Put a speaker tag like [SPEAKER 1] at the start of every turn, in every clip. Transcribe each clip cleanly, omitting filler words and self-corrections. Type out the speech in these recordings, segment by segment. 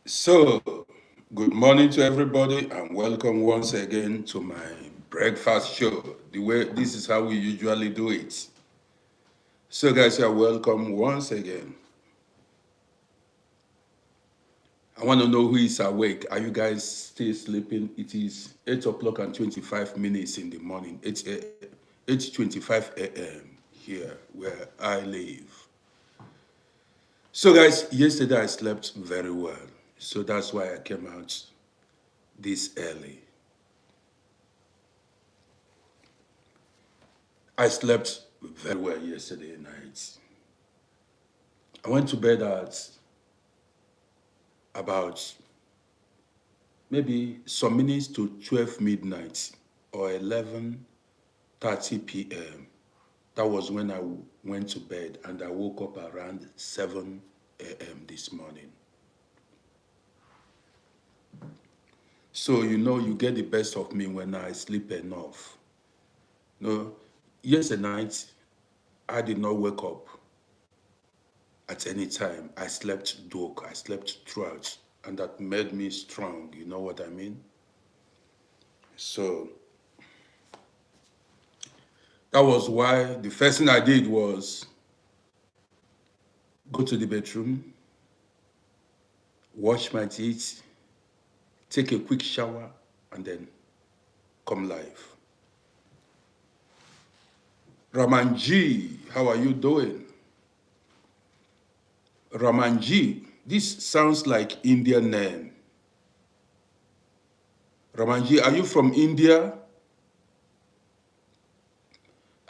[SPEAKER 1] So, good morning to everybody, and welcome once again to my breakfast show. The way this is how we usually do it. So, guys, you're welcome once again. I want to know who is awake. Are you guys still sleeping? It is 8 o'clock and 25 minutes in the morning. 8:25 a.m. here where I live. So, guys, yesterday I slept very well. So that's why I came out this early. I slept very well yesterday night. I went to bed at about maybe some minutes to 12 midnight or 11:30 p.m. That was when I went to bed, and I woke up around 7 a.m. this morning. So you get the best of me when I sleep enough. No, yesterday night I did not wake up at any time. I slept dark. I slept throughout, and that made me strong. You know what I mean? So that was why the first thing I did was go to the bedroom, wash my teeth, take a quick shower, and then come live. Ramanji, how are you doing? Ramanji, this sounds like Indian name. Ramanji, are you from India?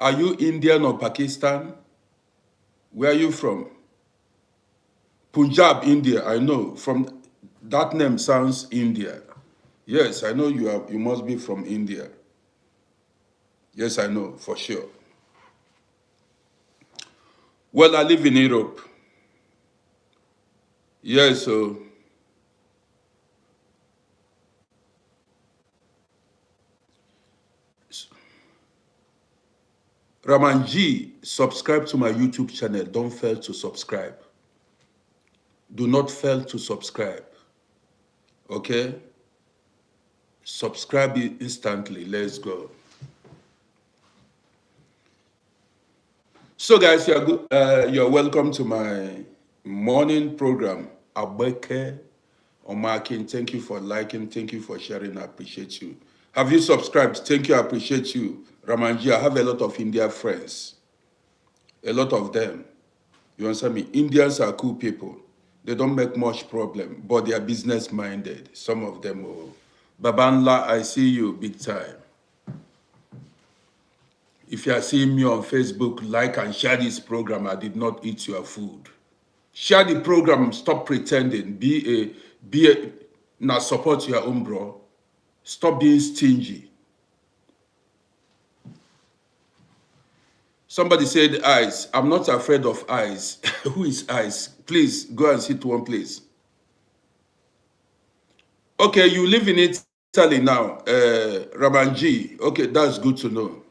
[SPEAKER 1] Are you Indian or Pakistan? Where are you from? Punjab, India, I know. From that name sounds India. Yes, I know you must be from India. Yes, I know, for sure. Well, I live in Europe. Yes, so Ramanji, subscribe to my YouTube channel. Don't fail to subscribe. Do not fail to subscribe. Okay? Subscribe instantly. Let's go. So, guys, you're good. You're welcome to my morning program. Abeke Omakin, thank you for liking. Thank you for sharing. I appreciate you. Have you subscribed? Thank you. I appreciate you. Ramanji, I have a lot of India friends. A lot of them. You understand me? Indians are cool people. They don't make much problem, but they are business minded. Some of them. Oh, Babanla, I see you big time. If you are seeing me on Facebook, like and share this program. I did not eat your food. Share the program. Stop pretending. Now support your own bro. Stop being stingy. Somebody said eyes. I'm not afraid of eyes. Who is eyes? Please go and sit one place. Okay, you live in Italy now, Ramanji. Okay, that's good to know.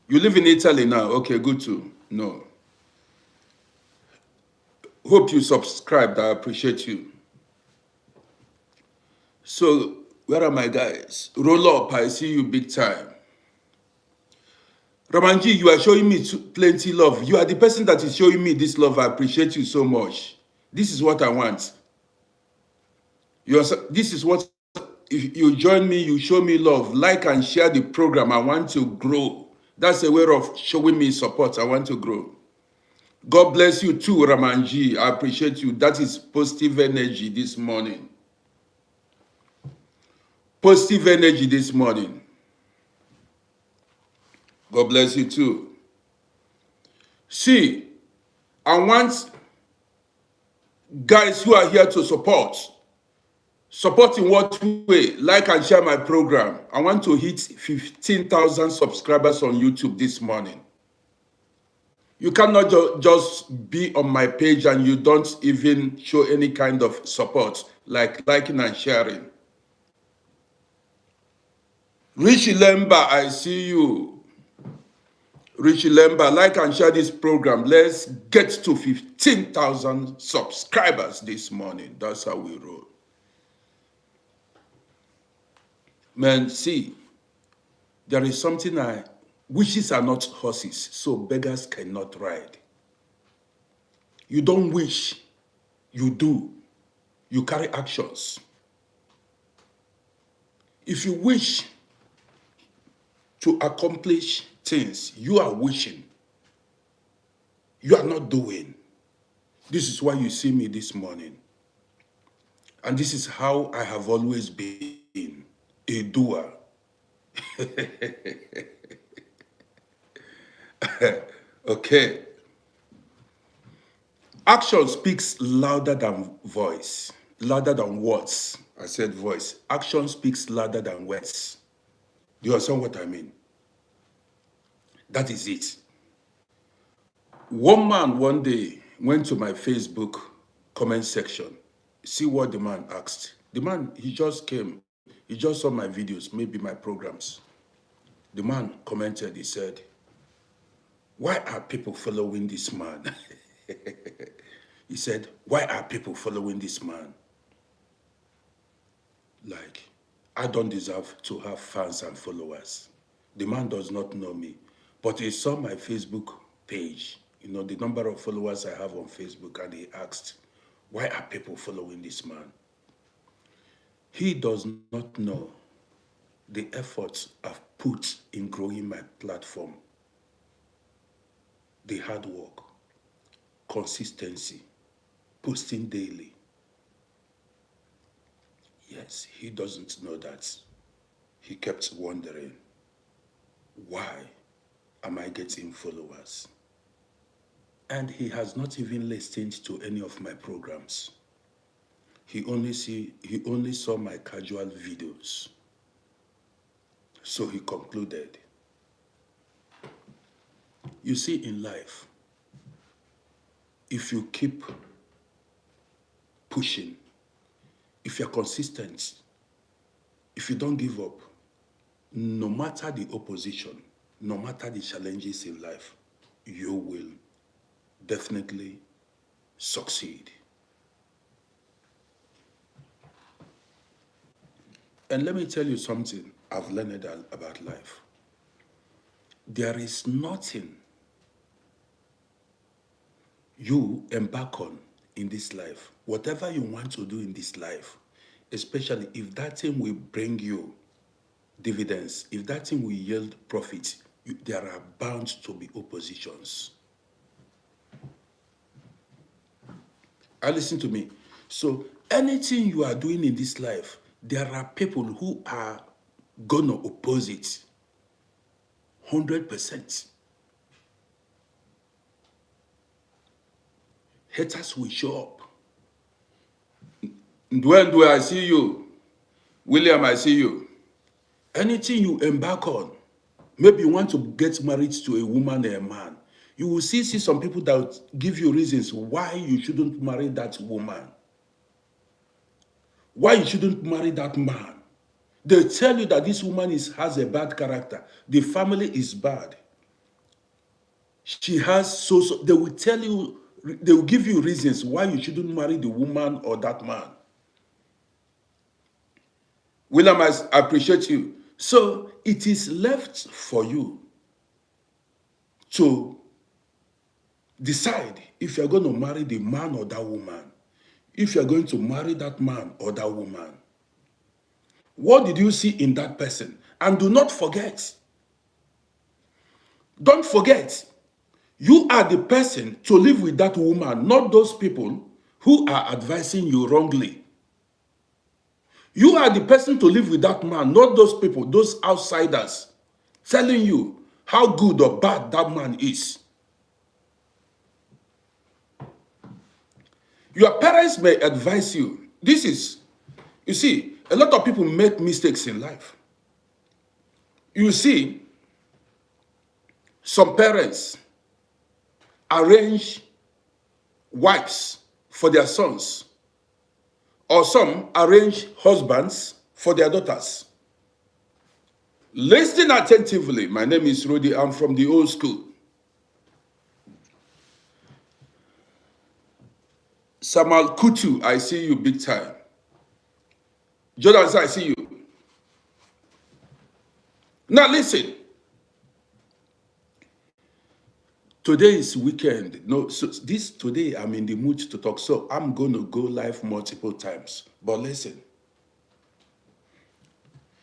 [SPEAKER 1] You live in Italy now. Okay, good to know. Hope you subscribed. I appreciate you. So, where are my guys? Roll up. I see you big time. Ramanji, you are showing me plenty love. You are the person that is showing me this love. I appreciate you so much. This is what I want. This is what, if you join me, you show me love, like and share the program. I want to grow. That's a way of showing me support. I want to grow. God bless you too, Ramanji. I appreciate you. That is positive energy this morning. Positive energy this morning. God bless you too. See, I want guys who are here to support. Support in what way? Like and share my program. I want to hit 15,000 subscribers on YouTube this morning. You cannot just be on my page and you don't even show any kind of support, like liking and sharing. Richie Lemba, I see you. Richie Lemba, like and share this program. Let's get to 15,000 subscribers this morning. That's how we roll. Man, see, there is something wishes are not horses, so beggars cannot ride. You don't wish, you do. You carry actions. If you wish to accomplish things, you are wishing. You are not doing. This is why you see me this morning. And this is how I have always been, a doer. Okay. Action speaks louder than voice, louder than words. I said voice. Action speaks louder than words. Do you understand what I mean? That is it. One man one day went to my Facebook comment section. See what the man asked. The man, he just came. He just saw my videos, maybe my programs. The man commented, he said, "Why are people following this man?" He said, "Why are people following this man? Like, I don't deserve to have fans and followers." The man does not know me, but he saw my Facebook page, the number of followers I have on Facebook, and he asked, "Why are people following this man?" He does not know the efforts I've put in growing my platform, the hard work, consistency, posting daily. Yes, he doesn't know that. He kept wondering, why am I getting followers? And he has not even listened to any of my programs. He only saw my casual videos. So he concluded. You see, in life, if you keep pushing, if you're consistent, if you don't give up, no matter the opposition, no matter the challenges in life, you will definitely succeed. And let me tell you something I've learned about life. There is nothing you embark on in this life, whatever you want to do in this life, especially if that thing will bring you dividends, if that thing will yield profit, there are bound to be oppositions. Listen to me. So anything you are doing in this life, there are people who are going to oppose it 100%. Haters will show up. Ndwe, I see you. William, I see you. Anything you embark on, maybe you want to get married to a woman or a man, you will see some people that give you reasons why you shouldn't marry that woman, why you shouldn't marry that man. They tell you that this woman has a bad character. The family is bad. She has they will tell you, they will give you reasons why you shouldn't marry the woman or that man. William, I appreciate you. So it is left for you to decide if you're going to marry the man or that woman, if you're going to marry that man or that woman. What did you see in that person? And do not forget, don't forget, you are the person to live with that woman, not those people who are advising you wrongly. You are the person to live with that man, not those people, those outsiders, telling you how good or bad that man is. Your parents may advise you. You see, a lot of people make mistakes in life. You see, some parents arrange wives for their sons, or some arrange husbands for their daughters. Listen attentively. My name is Rudy. I'm from the old school. Samuel Kutu, I see you big time. Jordan, I see you. Now listen. Today is weekend. No, so today I'm in the mood to talk, so I'm going to go live multiple times. But listen,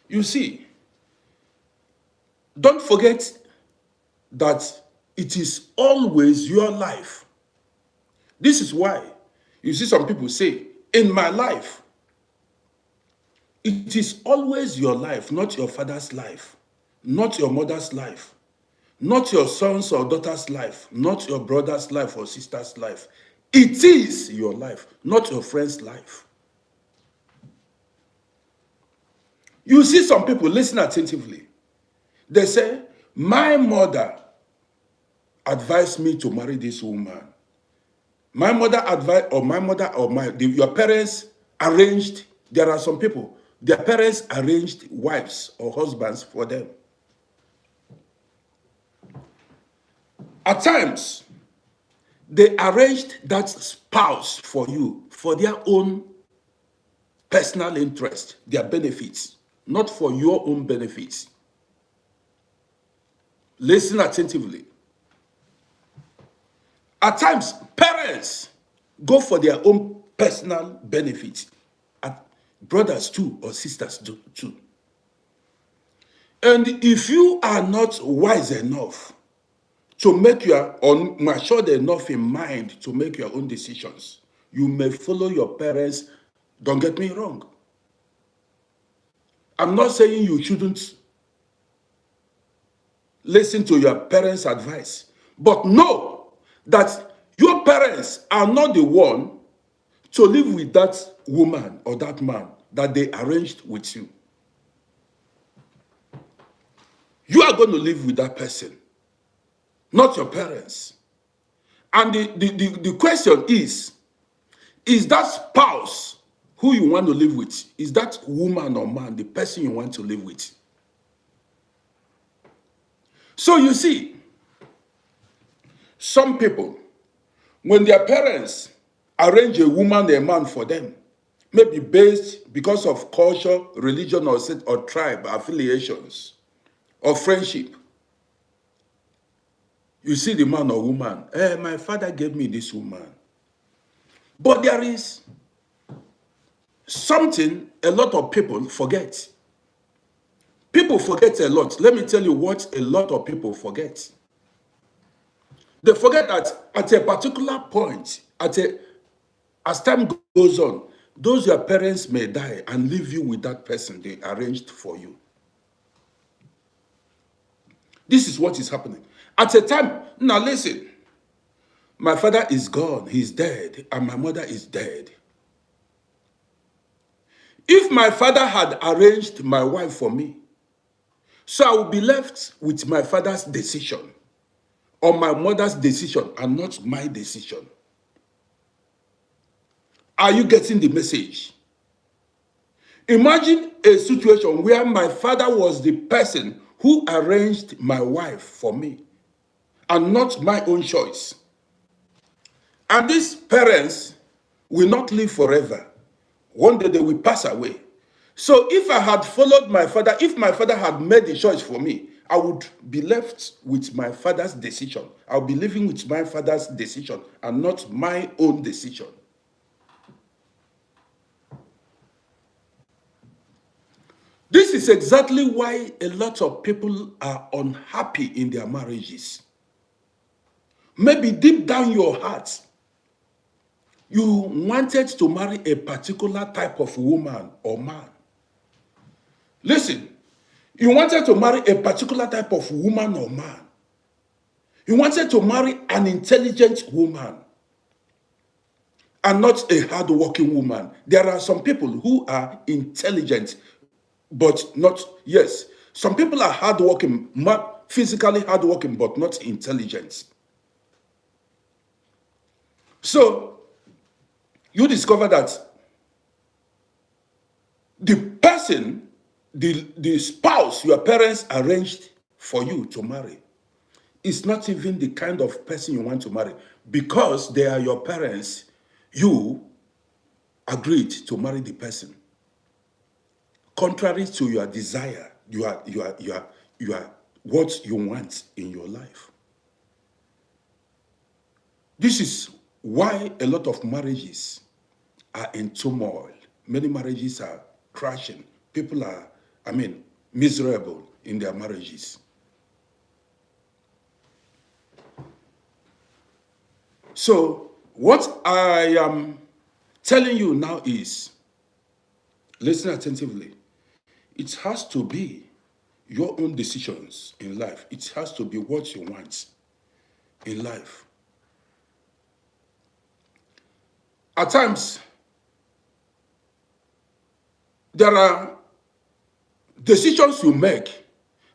[SPEAKER 1] you see, don't forget that it is always your life. This is why you see some people say, in my life, it is always your life, not your father's life, not your mother's life, not your son's or daughter's life, not your brother's life or sister's life. It is your life, not your friend's life. You see some people, listen attentively. They say, my mother advised me to marry this woman. My mother advised, or your parents arranged, there are some people, their parents arranged wives or husbands for them. At times, they arranged that spouse for you for their own personal interest, their benefits, not for your own benefits. Listen attentively. At times, parents go for their own personal benefits. Brothers too, or sisters do too. And if you are not wise enough to make or matured enough in mind to make your own decisions, you may follow your parents. Don't get me wrong. I'm not saying you shouldn't listen to your parents' advice, but know that your parents are not the one to live with that woman or that man that they arranged with you. You are going to live with that person, not your parents. And the question is that spouse who you want to live with, is that woman or man the person you want to live with? So you see, some people, when their parents arrange a woman, a man for them, maybe based because of culture, religion, or tribe affiliations, or friendship, you see the man or woman, my father gave me this woman. But there is something a lot of people forget. People forget a lot. Let me tell you what a lot of people forget. They forget that at a particular point, as time goes on, those your parents may die and leave you with that person they arranged for you. This is what is happening. At a time, now listen, my father is gone, he's dead, and my mother is dead. If my father had arranged my wife for me, so I would be left with my father's decision or my mother's decision and not my decision. Are you getting the message? Imagine a situation where my father was the person who arranged my wife for me and not my own choice. And these parents will not live forever. One day they will pass away. So if I had followed my father, if my father had made the choice for me, I would be left with my father's decision. I'll be living with my father's decision and not my own decision. This is exactly why a lot of people are unhappy in their marriages. Maybe deep down your heart, you wanted to marry a particular type of woman or man. Listen, you wanted to marry a particular type of woman or man. You wanted to marry an intelligent woman and not a hardworking woman. There are some people who are intelligent, but not, yes. Some people are hardworking, physically hardworking, but not intelligent. So, you discover that the person, the spouse your parents arranged for you to marry is not even the kind of person you want to marry. Because they are your parents, you agreed to marry the person, contrary to your desire, you are what you want in your life. This is why a lot of marriages are in turmoil. Many marriages are crashing. People are, miserable in their marriages. So what I am telling you now is, listen attentively. It has to be your own decisions in life. It has to be what you want in life. At times, there are decisions you make,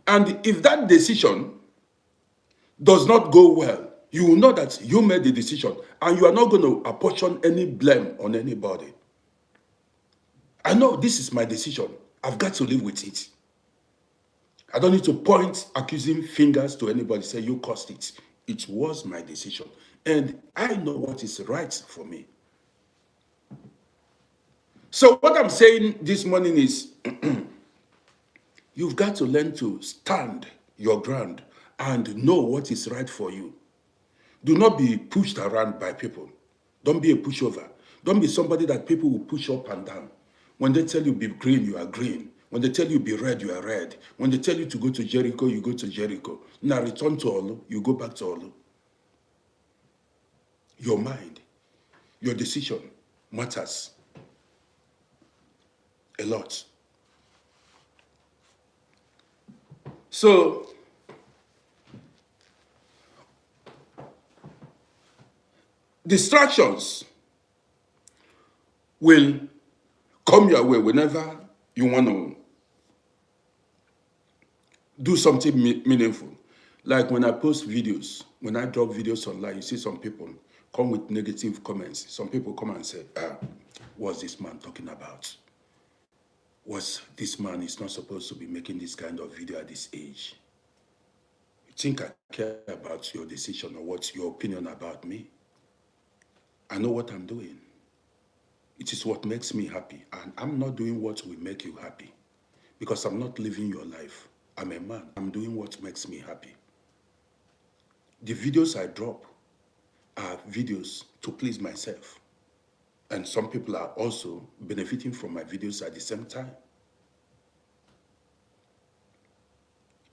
[SPEAKER 1] and if that decision does not go well, you will know that you made the decision, and you are not going to apportion any blame on anybody. I know this is my decision. I've got to live with it. I don't need to point accusing fingers to anybody, say you caused it. It was my decision. And I know what is right for me. So what I'm saying this morning is, you've got to learn to stand your ground and know what is right for you. Do not be pushed around by people. Don't be a pushover. Don't be somebody that people will push up and down. When they tell you be green, you are green. When they tell you be red, you are red. When they tell you to go to Jericho, you go to Jericho. Now return to Olu, you go back to Olu. Your mind, your decision matters a lot. So, distractions will come your way whenever you want to do something meaningful. Like when I post videos, when I drop videos online, you see some people come with negative comments. Some people come and say, what's this man talking about? This man is not supposed to be making this kind of video at this age. You think I care about your decision or what's your opinion about me? I know what I'm doing. It is what makes me happy. And I'm not doing what will make you happy because I'm not living your life. I'm a man. I'm doing what makes me happy. The videos I drop are videos to please myself. And some people are also benefiting from my videos at the same time.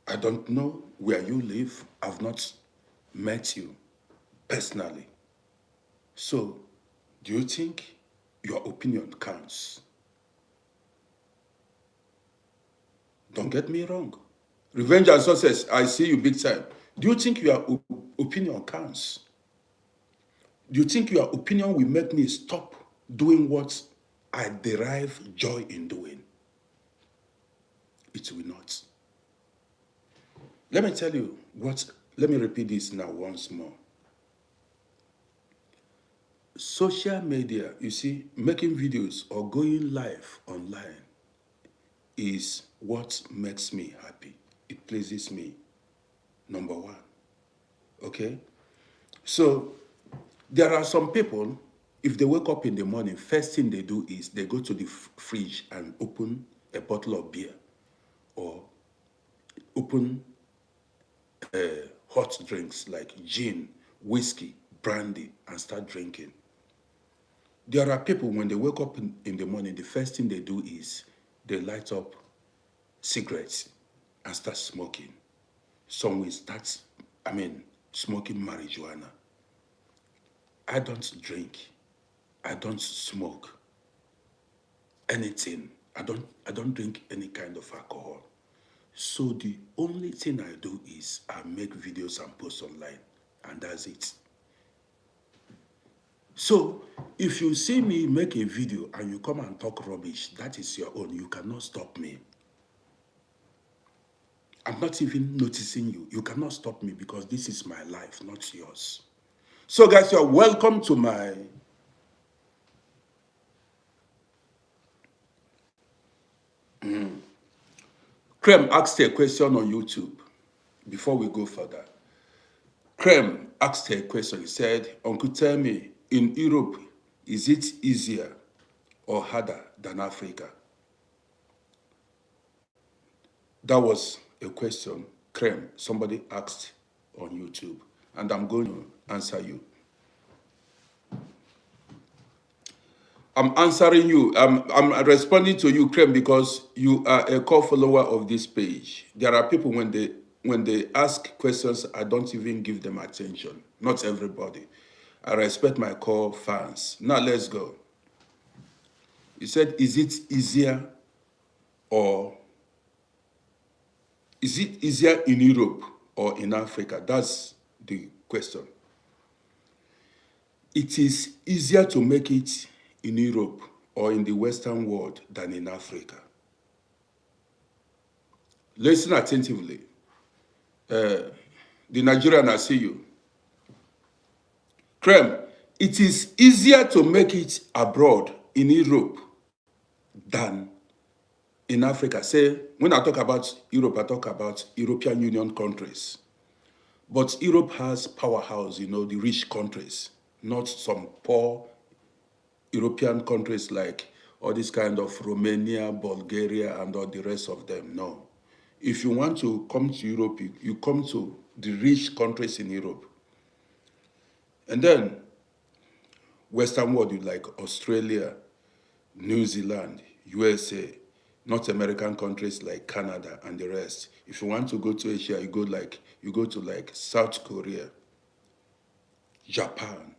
[SPEAKER 1] I don't know where you live. I've not met you personally. So, do you think your opinion counts? Don't get me wrong. Revenge and success, I see you big time. Do you think your opinion counts? Do you think your opinion will make me stop doing what I derive joy in doing? It will not. Let me tell you let me repeat this now once more. Social media, you see, making videos or going live online is what makes me happy. It pleases me, number one. Okay? So, there are some people, if they wake up in the morning, first thing they do is they go to the fridge and open a bottle of beer or open hot drinks like gin, whiskey, brandy, and start drinking. There are people, when they wake up in the morning, the first thing they do is they light up cigarettes and start smoking. Some will start, smoking marijuana. I don't drink. I don't smoke anything. I don't drink any kind of alcohol. So the only thing I do is I make videos and post online, and that's it. So if you see me make a video and you come and talk rubbish, that is your own. You cannot stop me. I'm not even noticing you. You cannot stop me because this is my life, not yours. So guys, you're welcome to my Krem asked a question on YouTube before we go further. Krem asked a question. He said, Uncle, tell me, in Europe, is it easier or harder than Africa? That was a question, Krem, somebody asked on YouTube, and I'm going to answer you. I'm answering you. I'm responding to you, Krem, because you are a core follower of this page. There are people when they ask questions, I don't even give them attention. Not everybody. I respect my core fans. Now let's go. He said, is it easier in Europe or in Africa? That's the question. It is easier to make it in Europe or in the Western world than in Africa. Listen attentively. The Nigerian, I see you. Krem, it is easier to make it abroad in Europe than in Africa. Say, when I talk about Europe, I talk about European Union countries. But Europe has powerhouse, the rich countries, not some poor European countries like all this kind of Romania, Bulgaria, and all the rest of them. No. If you want to come to Europe, you come to the rich countries in Europe. And then Western world, you like Australia, New Zealand, USA, North American countries like Canada and the rest. If you want to go to Asia, you go to South Korea, Japan,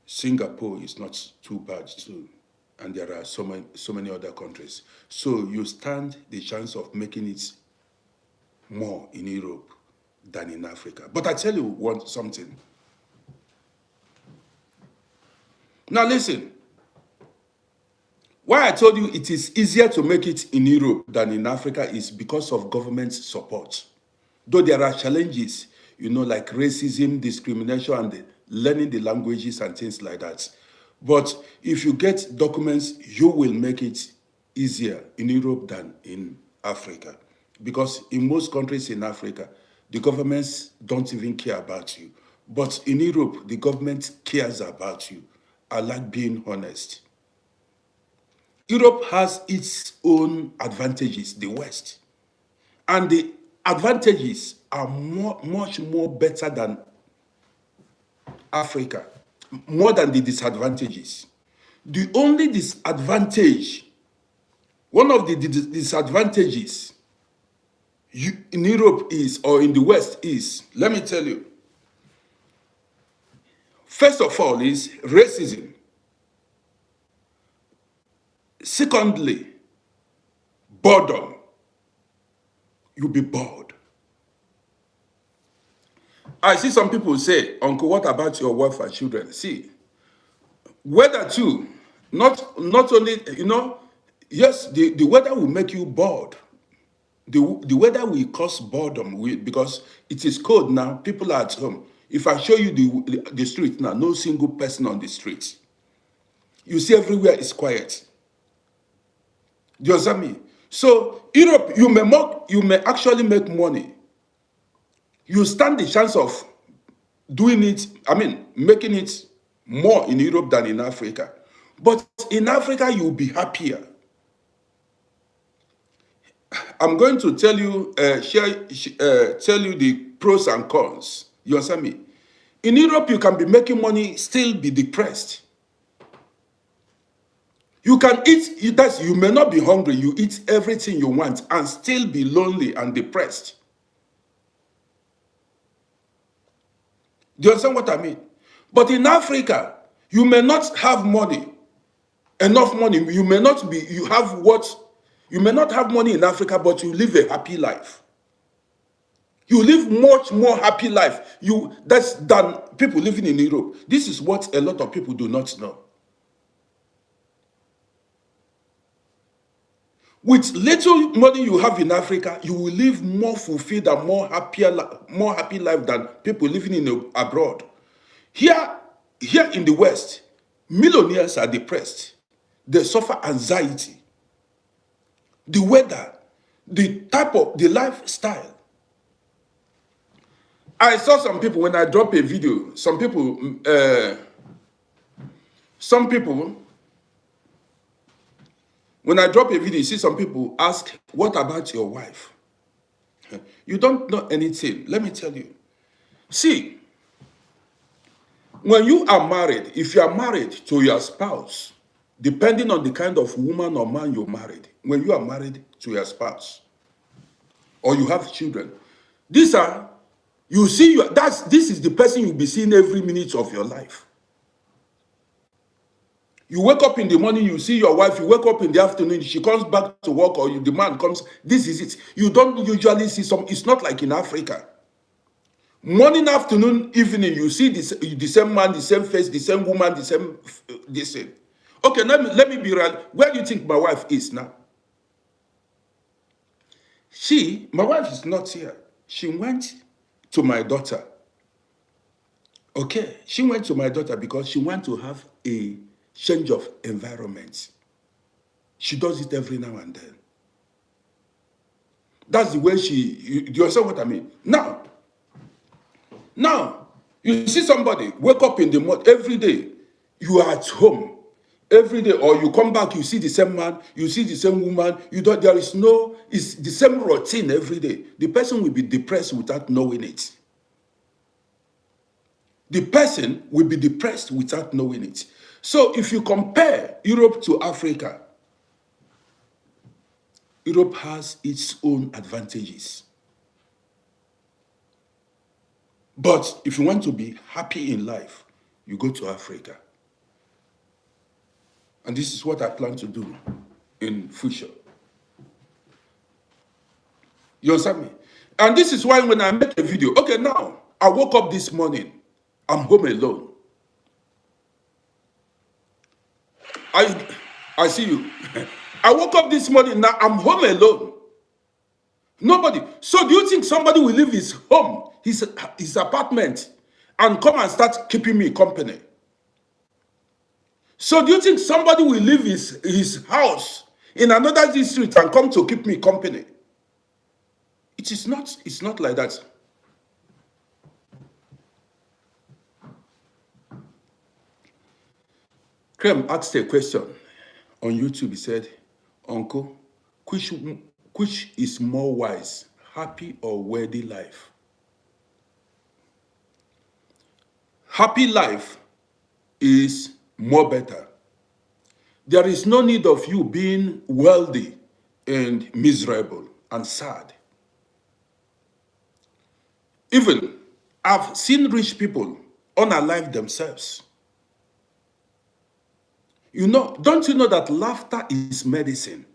[SPEAKER 1] Singapore is not too bad too, and there are so many other countries. So you stand the chance of making it more in Europe than in Africa. But I tell you something. Now listen. Why I told you it is easier to make it in Europe than in Africa is because of government support. Though there are challenges, like racism, discrimination, and learning the languages and things like that. But if you get documents, you will make it easier in Europe than in Africa. Because in most countries in Africa, the governments don't even care about you. But in Europe, the government cares about you. I like being honest. Europe has its own advantages, the West. And the advantages are much more better than Africa, more than the disadvantages. The only disadvantage, one of the disadvantages in Europe is, or in the West is, let me tell you, first of all is racism. Secondly, boredom. You'll be bored. I see some people say, Uncle, what about your wife and children? See, weather too, not only, yes, the weather will make you bored. The weather will cause boredom because it is cold now. People are at home. If I show you the street now, no single person on the street. You see everywhere is quiet. Do you understand me? So Europe, you may actually make money. You stand the chance of doing it, making it more in Europe than in Africa. But in Africa, you'll be happier. I'm going to tell you, tell you the pros and cons. You understand me? In Europe, you can be making money, still be depressed. You can eat, you may not be hungry, you eat everything you want and still be lonely and depressed. Do you understand what I mean? But in Africa, you may not have enough money. You may not have money in Africa, but you live a happy life. You live much more happy life than people living in Europe. This is what a lot of people do not know. With little money you have in Africa, you will live more fulfilled and more happy life than people living abroad. Here in the West, millionaires are depressed. They suffer anxiety. The weather, the lifestyle. I saw some people, when I drop a video, some people, Some people, when I drop a video, you see some people ask, what about your wife? You don't know anything. Let me tell you. See, when you are married, if you are married to your spouse, depending on the kind of woman or man you married, when you are married to your spouse, or you have children, these are, you see, this is the person you'll be seeing every minute of your life. You wake up in the morning, you see your wife, you wake up in the afternoon, she comes back to work, or the man comes, this is it. You don't usually see it's not like in Africa. Morning, afternoon, evening, you see the same man, the same face, the same woman, the same. Okay, let me be real. Where do you think my wife is now? My wife is not here. She went to my daughter. Okay, she went to my daughter because she wants to have a change of environment. She does it every now and then. That's the way you understand what I mean? Now, you see somebody wake up in the morning every day. You are at home every day, or you come back, you see the same man, you see the same woman. It's the same routine every day. The person will be depressed without knowing it. The person will be depressed without knowing it. So if you compare Europe to Africa, Europe has its own advantages. But if you want to be happy in life, you go to Africa. And this is what I plan to do in future. You understand me? And this is why when I make a video, okay, now, I woke up this morning, I'm home alone. I see you. I woke up this morning, now I'm home alone. Nobody. So do you think somebody will leave his home, his apartment, and come and start keeping me company? So do you think somebody will leave his house in another district and come to keep me company? It's not like that. Krem asked a question on YouTube. He said, Uncle, which is more wise, happy or worthy life? Happy life is more better. There is no need of you being wealthy and miserable and sad. Even I've seen rich people unalive themselves. Don't you know that laughter is medicine?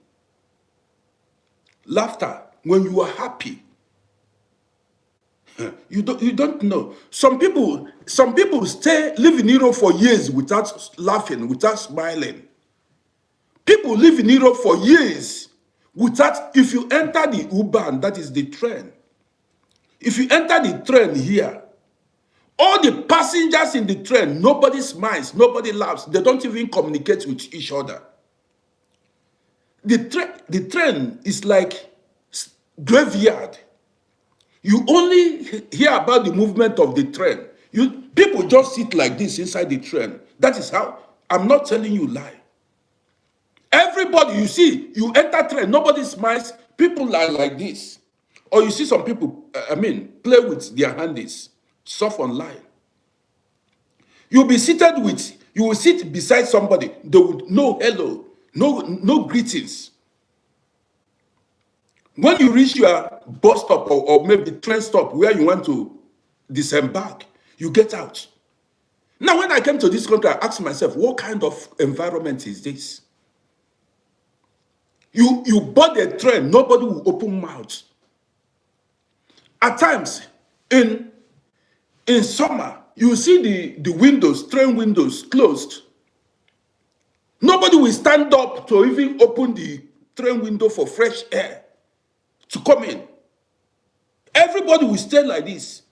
[SPEAKER 1] Laughter, when you are happy, you don't know. Some people live in Europe for years without laughing, without smiling. People live in Europe for years without, if you enter the U-Bahn, that is the train. If you enter the train here, all the passengers in the train, nobody smiles, nobody laughs. They don't even communicate with each other. The train is like graveyard. You only hear about the movement of the train. People just sit like this inside the train. That is how, I'm not telling you lie. Everybody, you see, you enter train, nobody smiles, people are like this. Or you see some people, play with their handies, surf online. You will sit beside somebody, they would no hello, no greetings. When you reach your bus stop or maybe train stop where you want to disembark, you get out. Now, when I came to this country, I asked myself, what kind of environment is this? You board a train, nobody will open mouth. At times, in summer, you see the windows, train windows closed. Nobody will stand up to even open the train window for fresh air to come in. Everybody will stay like this.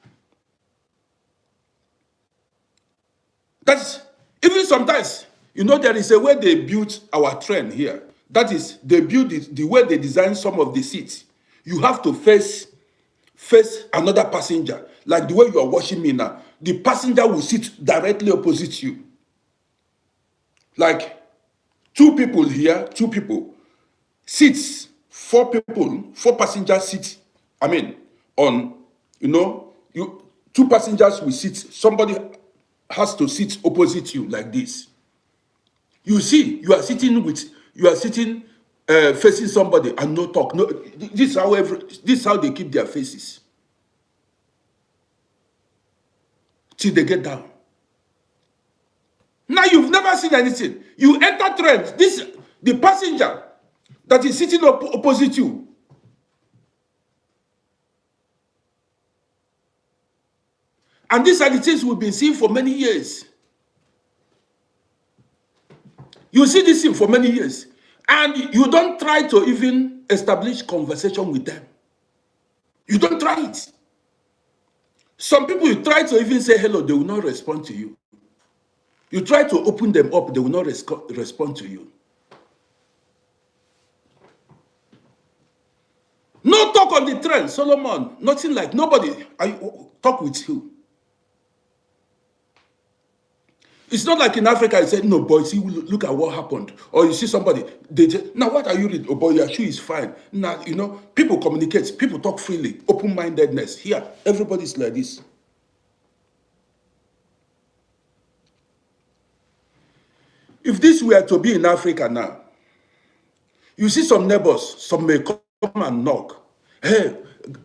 [SPEAKER 1] That's even sometimes, there is a way they built our train here. That is, they build it the way they design some of the seats. You have to face another passenger, like the way you are watching me now. The passenger will sit directly opposite you. Like 2 people here, 2 people, seats, 4 people, 4 passenger seats. I mean, on, you 2 passengers will sit. Somebody has to sit opposite you like this. You see, you are sitting facing somebody and no talk. No, this is how they keep their faces till they get down. Now you've never seen anything. You enter train. The passenger that is sitting opposite you. And these are the things we've been seeing for many years. You see this thing for many years. And you don't try to even establish conversation with them. You don't try it. Some people, you try to even say hello, they will not respond to you. You try to open them up, they will not respond to you. No talk on the train, Solomon. Nothing like, nobody. I talk with you. It's not like in Africa, I said, no, boy, see, look at what happened. Or you see somebody, now what are you reading? Oh, boy, your shoe is fine. Now, people communicate, people talk freely, open-mindedness. Here, everybody's like this. If this were to be in Africa now, you see some neighbors, some may come and knock. Hey,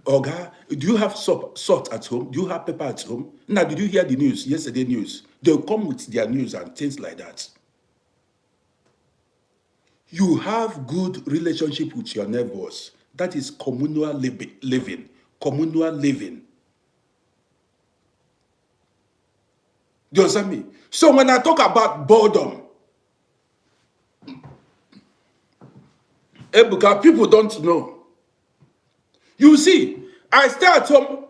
[SPEAKER 1] Oga, do you have salt at home? Do you have pepper at home? Now, did you hear the news, yesterday news? They'll come with their news and things like that. You have good relationship with your neighbors. That is communal living. Communal living. Do you understand me? So when I talk about boredom, Ebuka, people don't know. You see, I stay at home.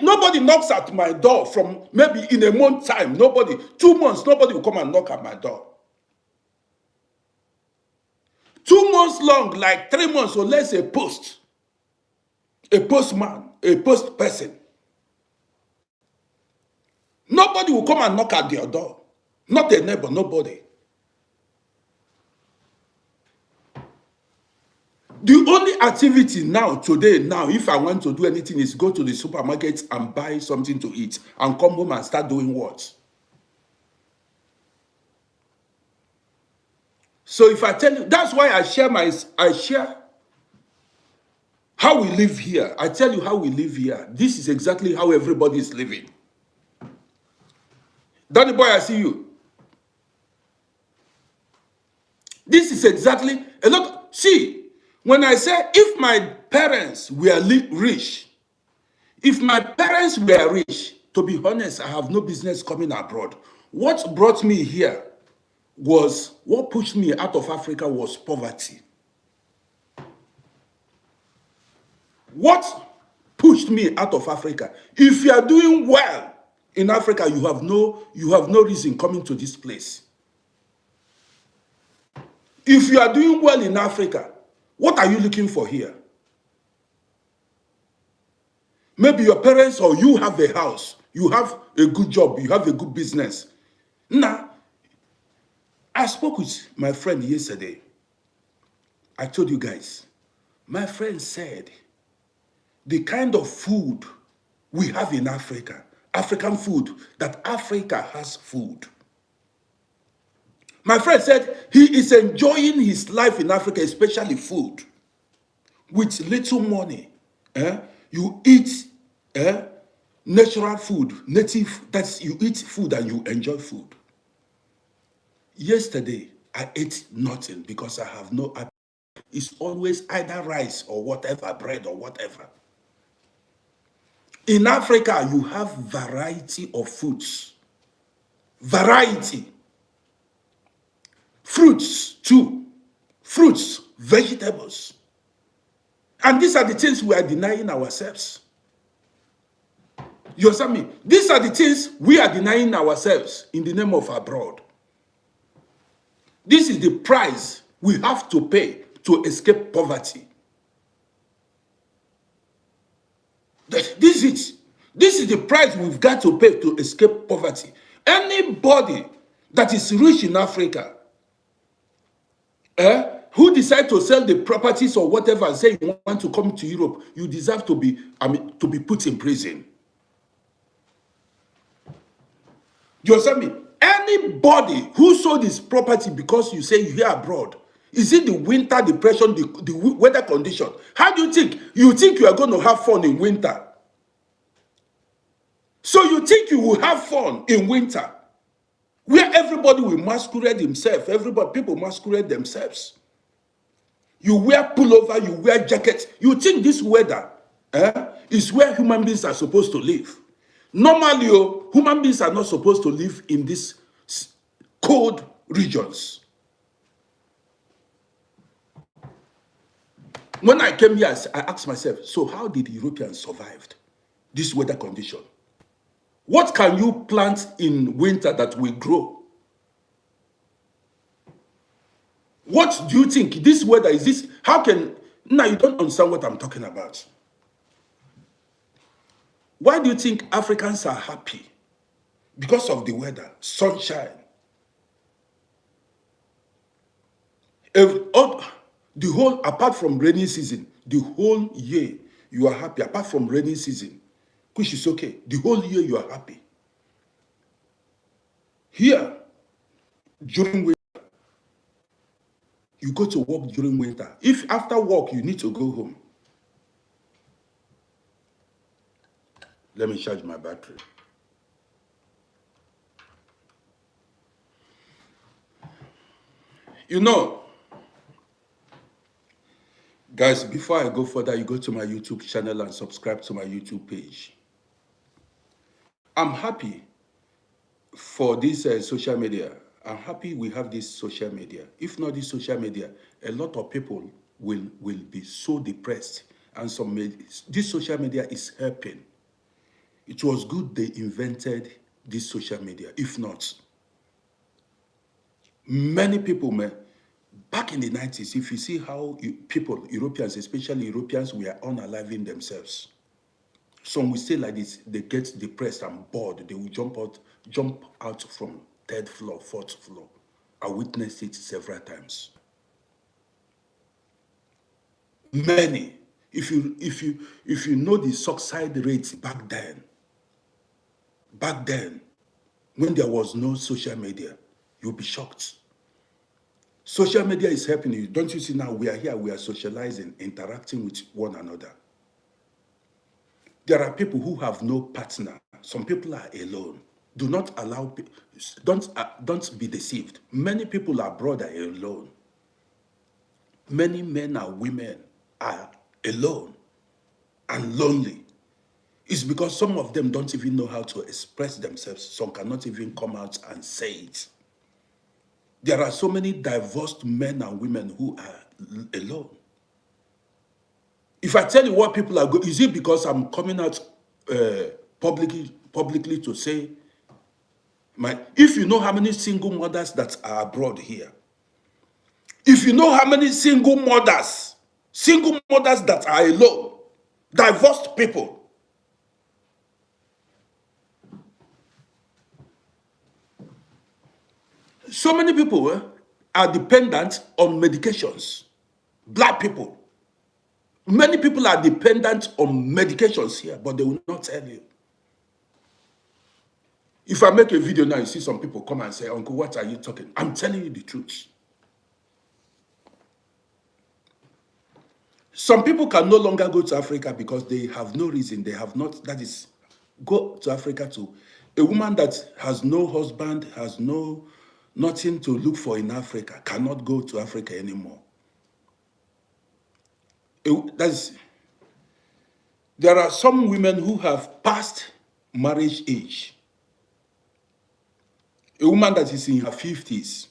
[SPEAKER 1] Nobody knocks at my door from maybe in a month time. 2 months, nobody will come and knock at my door. 2 months long, like 3 months or less, a postman, a post person. Nobody will come and knock at your door. Not a neighbor, nobody. The only activity today, if I want to do anything, is go to the supermarket and buy something to eat and come home and start doing what? So if I tell you, that's why I share how we live here. I tell you how we live here. This is exactly how everybody is living. Danny boy, I see you. This is exactly a lot. See, when I say if my parents were rich, to be honest, I have no business coming abroad. What brought me here what pushed me out of Africa was poverty. What pushed me out of Africa? If you are doing well in Africa, you have no reason coming to this place. If you are doing well in Africa, what are you looking for here? Maybe your parents or you have a house, you have a good job, you have a good business. Now, I spoke with my friend yesterday. I told you guys, my friend said, the kind of food we have in Africa, African food, that Africa has food. My friend said he is enjoying his life in Africa, especially food, with little money. You eat natural food, native, that's you eat food and you enjoy food. Yesterday, I ate nothing because I have no appetite. It's always either rice or whatever, bread or whatever. In Africa, you have variety of foods. Variety. Fruits, too. Fruits, vegetables. And these are the things we are denying ourselves. You understand me? These are the things we are denying ourselves in the name of abroad. This is the price we have to pay to escape poverty. This is the price we've got to pay to escape poverty. Anybody that is rich in Africa, Who decide to sell the properties or whatever and say you want to come to Europe, you deserve to be, to be put in prison. You understand me? Anybody who sold his property because you say you're abroad, is it the winter depression, the weather condition? How do you think? You think you are going to have fun in winter? So you think you will have fun in winter, where everybody will masquerade himself, people masquerade themselves. You wear pullover, you wear jackets. You think this weather is where human beings are supposed to live. Normally, human beings are not supposed to live in these cold regions. When I came here, I asked myself, so how did Europeans survive this weather condition? What can you plant in winter that will grow? What do you think? This weather, is this, how can, now you don't understand what I'm talking about. Why do you think Africans are happy? Because of the weather, sunshine. The whole, apart from rainy season, the whole year you are happy, apart from rainy season, which is okay. The whole year you are happy. Here, during winter, you go to work during winter. If after work you need to go home, let me charge my battery. You know, guys, before I go further, you go to my YouTube channel and subscribe to my YouTube page. I'm happy for this social media. I'm happy we have this social media. If not this social media, a lot of people will be so depressed. And this social media is helping. It was good they invented this social media. If not, many people, back in the 90s, if you see how people, Europeans, especially Europeans, were unaliving themselves. Some will say like this, they get depressed and bored. They will jump out from 3rd floor, 4th floor. I witnessed it several times. Many. If you know the suicide rates back then, when there was no social media, you'll be shocked. Social media is helping you. Don't you see now we are here, we are socializing, interacting with one another. There are people who have no partner. Some people are alone. Do not allow, don't be deceived. Many people abroad are alone. Many men and women are alone and lonely. It's because some of them don't even know how to express themselves. Some cannot even come out and say it. There are so many divorced men and women who are alone. If I tell you what people are going, is it because I'm coming out publicly to say, if you know how many single mothers that are abroad here, if you know how many single mothers that are alone, divorced people, so many people are dependent on medications. Black people. Many people are dependent on medications here, but they will not tell you. If I make a video now, you see some people come and say, Uncle, what are you talking? I'm telling you the truth. Some people can no longer go to Africa because they have no reason. They have not, that is, go to Africa to a woman that has no husband, has nothing to look for in Africa, cannot go to Africa anymore. There are some women who have passed marriage age. A woman that is in her 50s,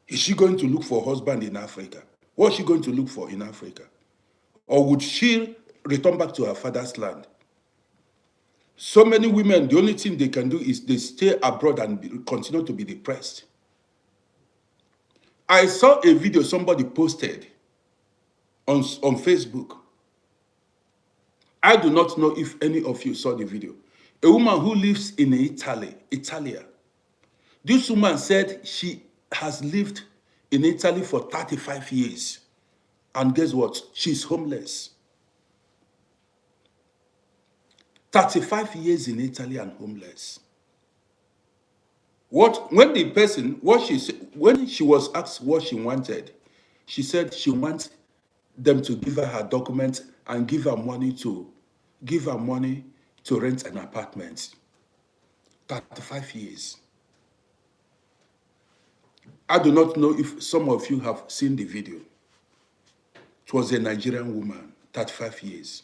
[SPEAKER 1] is she going to look for a husband in Africa? What is she going to look for in Africa? Or would she return back to her father's land? So many women, the only thing they can do is they stay abroad and continue to be depressed. I saw a video somebody posted on Facebook. I do not know if any of you saw the video. A woman who lives in Italy. This woman said she has lived in Italy for 35 years. And guess what? She's homeless. 35 years in Italy and homeless. When she was asked what she wanted, she said she wants them to give her documents and give her money to rent an apartment. 35 years. I do not know if some of you have seen the video. It was a Nigerian woman, 35 years.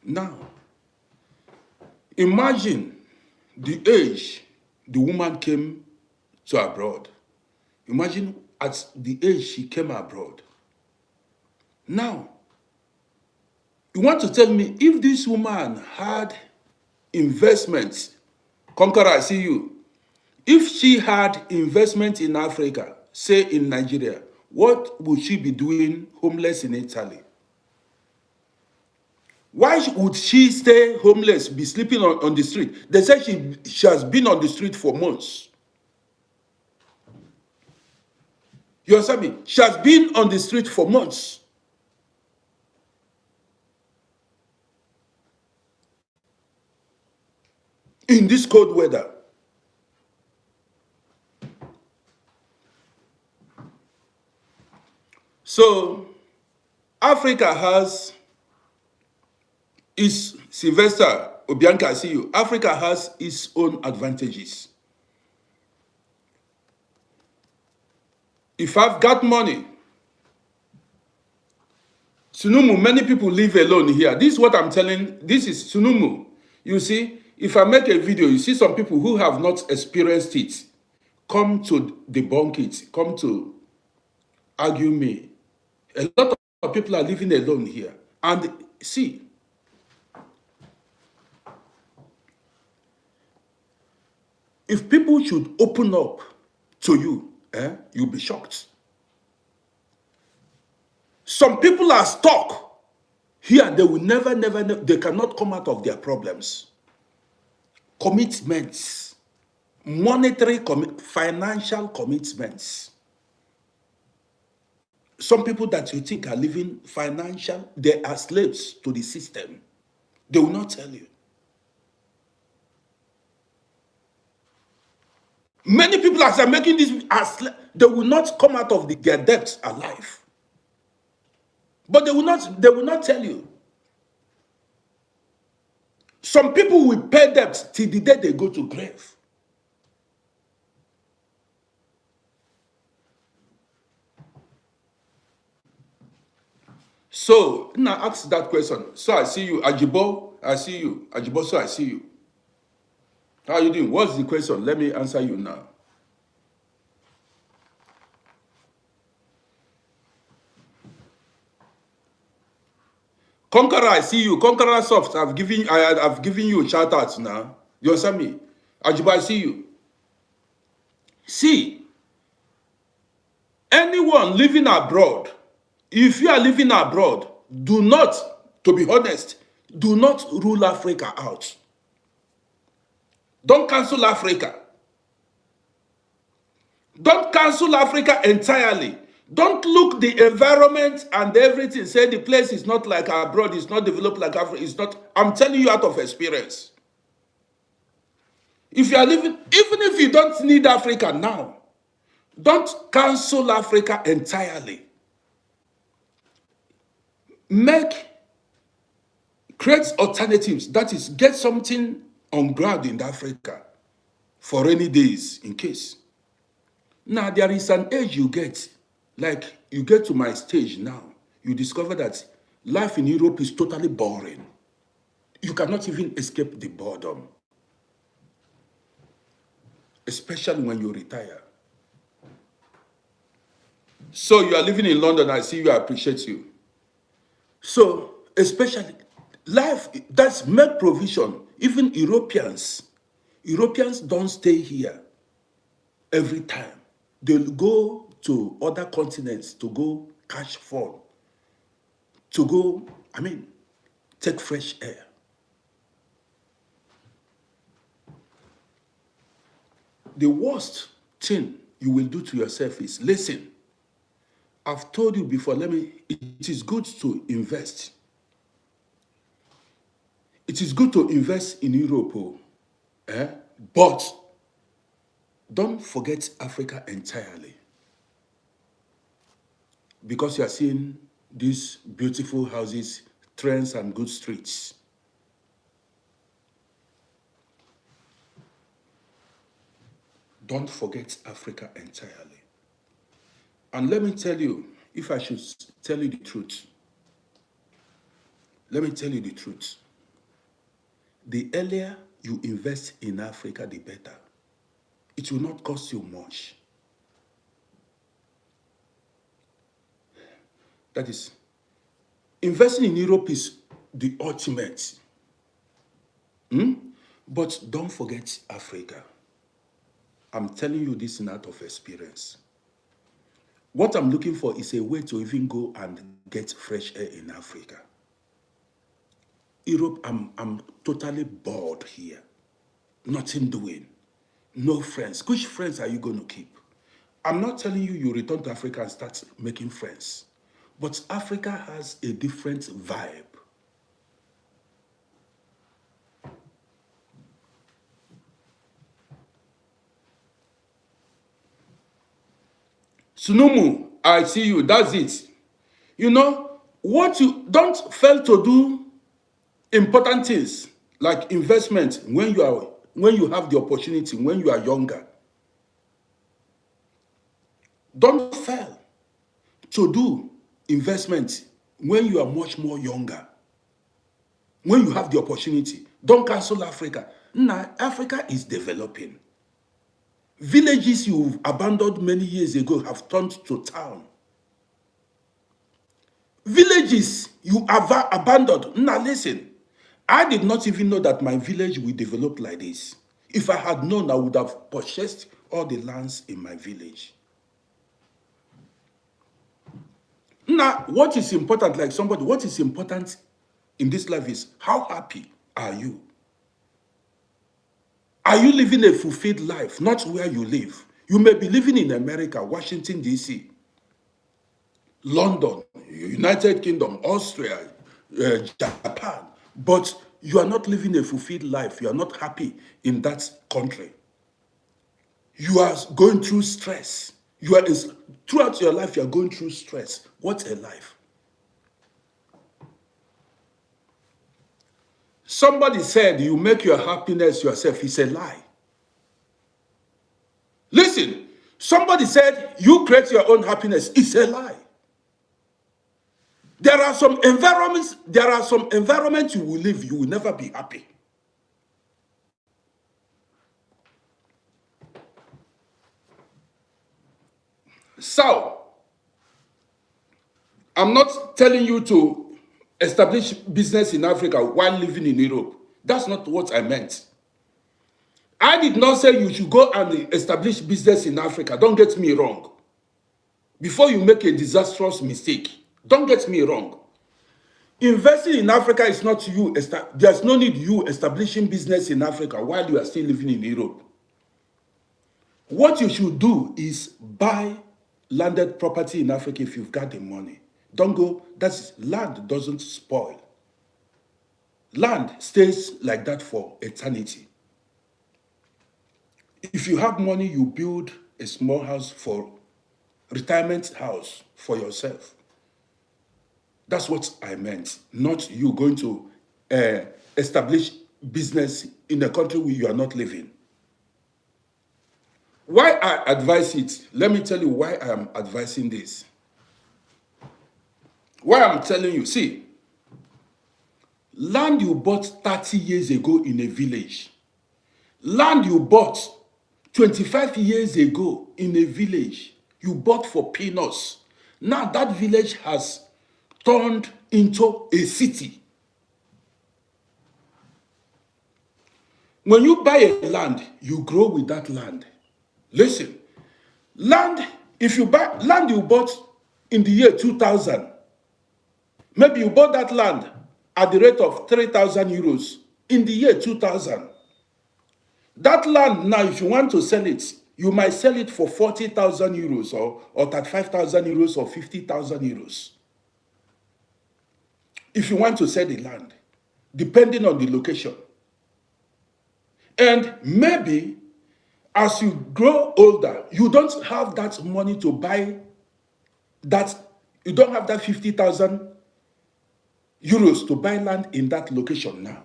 [SPEAKER 1] Now, imagine the age the woman came to abroad. Imagine at the age she came abroad. Now, you want to tell me if this woman had investments, Conqueror, I see you. If she had investment in Africa, say in Nigeria, what would she be doing homeless in Italy? Why would she stay homeless, be sleeping on the street? They say she has been on the street for months. You understand me? She has been on the street for months. In this cold weather. So, Africa has Sylvester Obianka, I see you. Africa has its own advantages. If I've got money, Sunumu, many people live alone here. This is what I'm telling. This is Sunumu. You see, if I make a video, you see some people who have not experienced it, come to debunk it, come to argue me. A lot of people are living alone here. And see, if people should open up to you, you'll be shocked. Some people are stuck here. They will never, they cannot come out of their problems. Commitments, monetary, financial commitments. Some people that you think are living financial, they are slaves to the system. They will not tell you. Many people as are making this, they will not come out of their debts alive. But they will not tell you. Some people will pay debts till the day they go to grave. So, now ask that question. So I see you, Ajibo, I see you. Ajibo, so I see you. How are you doing? What's the question? Let me answer you now. Conqueror, I see you. Conqueror Soft, I've given you a shout out now. You understand me? Ajibo, I see you. See, anyone living abroad, if you are living abroad, do not, to be honest, do not rule Africa out. Don't cancel Africa. Don't cancel Africa entirely. Don't look the environment and everything. Say the place is not like abroad, it's not developed like Africa. It's not. I'm telling you out of experience. If you are living, even if you don't need Africa now, don't cancel Africa entirely. Create alternatives. That is, get something on ground in Africa for rainy days in case. Now, there is an age you get, like you get to my stage now, you discover that life in Europe is totally boring. You cannot even escape the boredom, especially when you retire. So you are living in London, I see you, I appreciate you. So, especially, life, that's make provision. Even Europeans don't stay here every time. They'll go to other continents to go catch fun, to go, take fresh air. The worst thing you will do to yourself is, listen, I've told you before, it is good to invest. It is good to invest in Europe, but don't forget Africa entirely. Because you are seeing these beautiful houses, trends, and good streets. Don't forget Africa entirely. And let me tell you, if I should tell you the truth, let me tell you the truth. The earlier you invest in Africa, the better. It will not cost you much. That is, investing in Europe is the ultimate. But don't forget Africa. I'm telling you this in out of experience. What I'm looking for is a way to even go and get fresh air in Africa. Europe, I'm totally bored here. Nothing doing. No friends. Which friends are you going to keep? I'm not telling you you return to Africa and start making friends. But Africa has a different vibe. Sunumu, I see you. That's it. You know, what you don't fail to do important things like investment when you have the opportunity, when you are younger. Don't fail to do investment when you are much more younger. When you have the opportunity, don't cancel Africa. Now, Africa is developing. Villages you abandoned many years ago have turned to town. Villages you have abandoned. Now listen, I did not even know that my village will develop like this. If I had known, I would have purchased all the lands in my village. Now, what is important, what is important in this life is, how happy are you? Are you living a fulfilled life, not where you live? You may be living in America, Washington, D.C., London, United Kingdom, Austria, Japan, but you are not living a fulfilled life. You are not happy in that country. You are going through stress. Throughout your life, you are going through stress. What a life. Somebody said you make your happiness yourself. It's a lie. Listen, somebody said you create your own happiness. It's a lie. There are some environments you will live, you will never be happy. So, I'm not telling you to establish business in Africa while living in Europe. That's not what I meant. I did not say you should go and establish business in Africa. Don't get me wrong. Before you make a disastrous mistake, don't get me wrong. Investing in Africa is not you. There's no need you establishing business in Africa while you are still living in Europe. What you should do is buy landed property in Africa if you've got the money. Don't go, land doesn't spoil. Land stays like that for eternity. If you have money, you build a small house retirement house for yourself. That's what I meant, not you going to establish business in a country where you are not living. Why I advise it, let me tell you why I am advising this. Why I'm telling you, see, land you bought 30 years ago in a village, land you bought 25 years ago in a village, you bought for peanuts. Now that village has turned into a city. When you buy a land, you grow with that land. Listen, if you buy land you bought in the year 2000, maybe you bought that land at the rate of 3,000 euros in the year 2000. That land now, if you want to sell it, You might sell it for 40,000 euros or 35,000 euros or 50,000 euros. If you want to sell the land, depending on the location. And maybe as you grow older, you don't have that money to buy that, you don't have that 50,000 euros to buy land in that location now.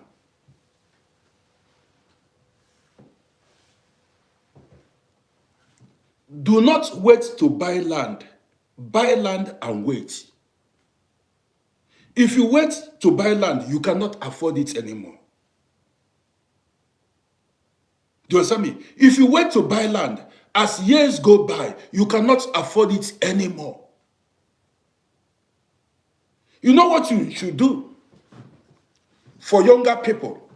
[SPEAKER 1] Do not wait to buy land. Buy land and wait. If you wait to buy land, you cannot afford it anymore. Do you understand me? If you wait to buy land, as years go by, you cannot afford it anymore. You know what you should do for younger people?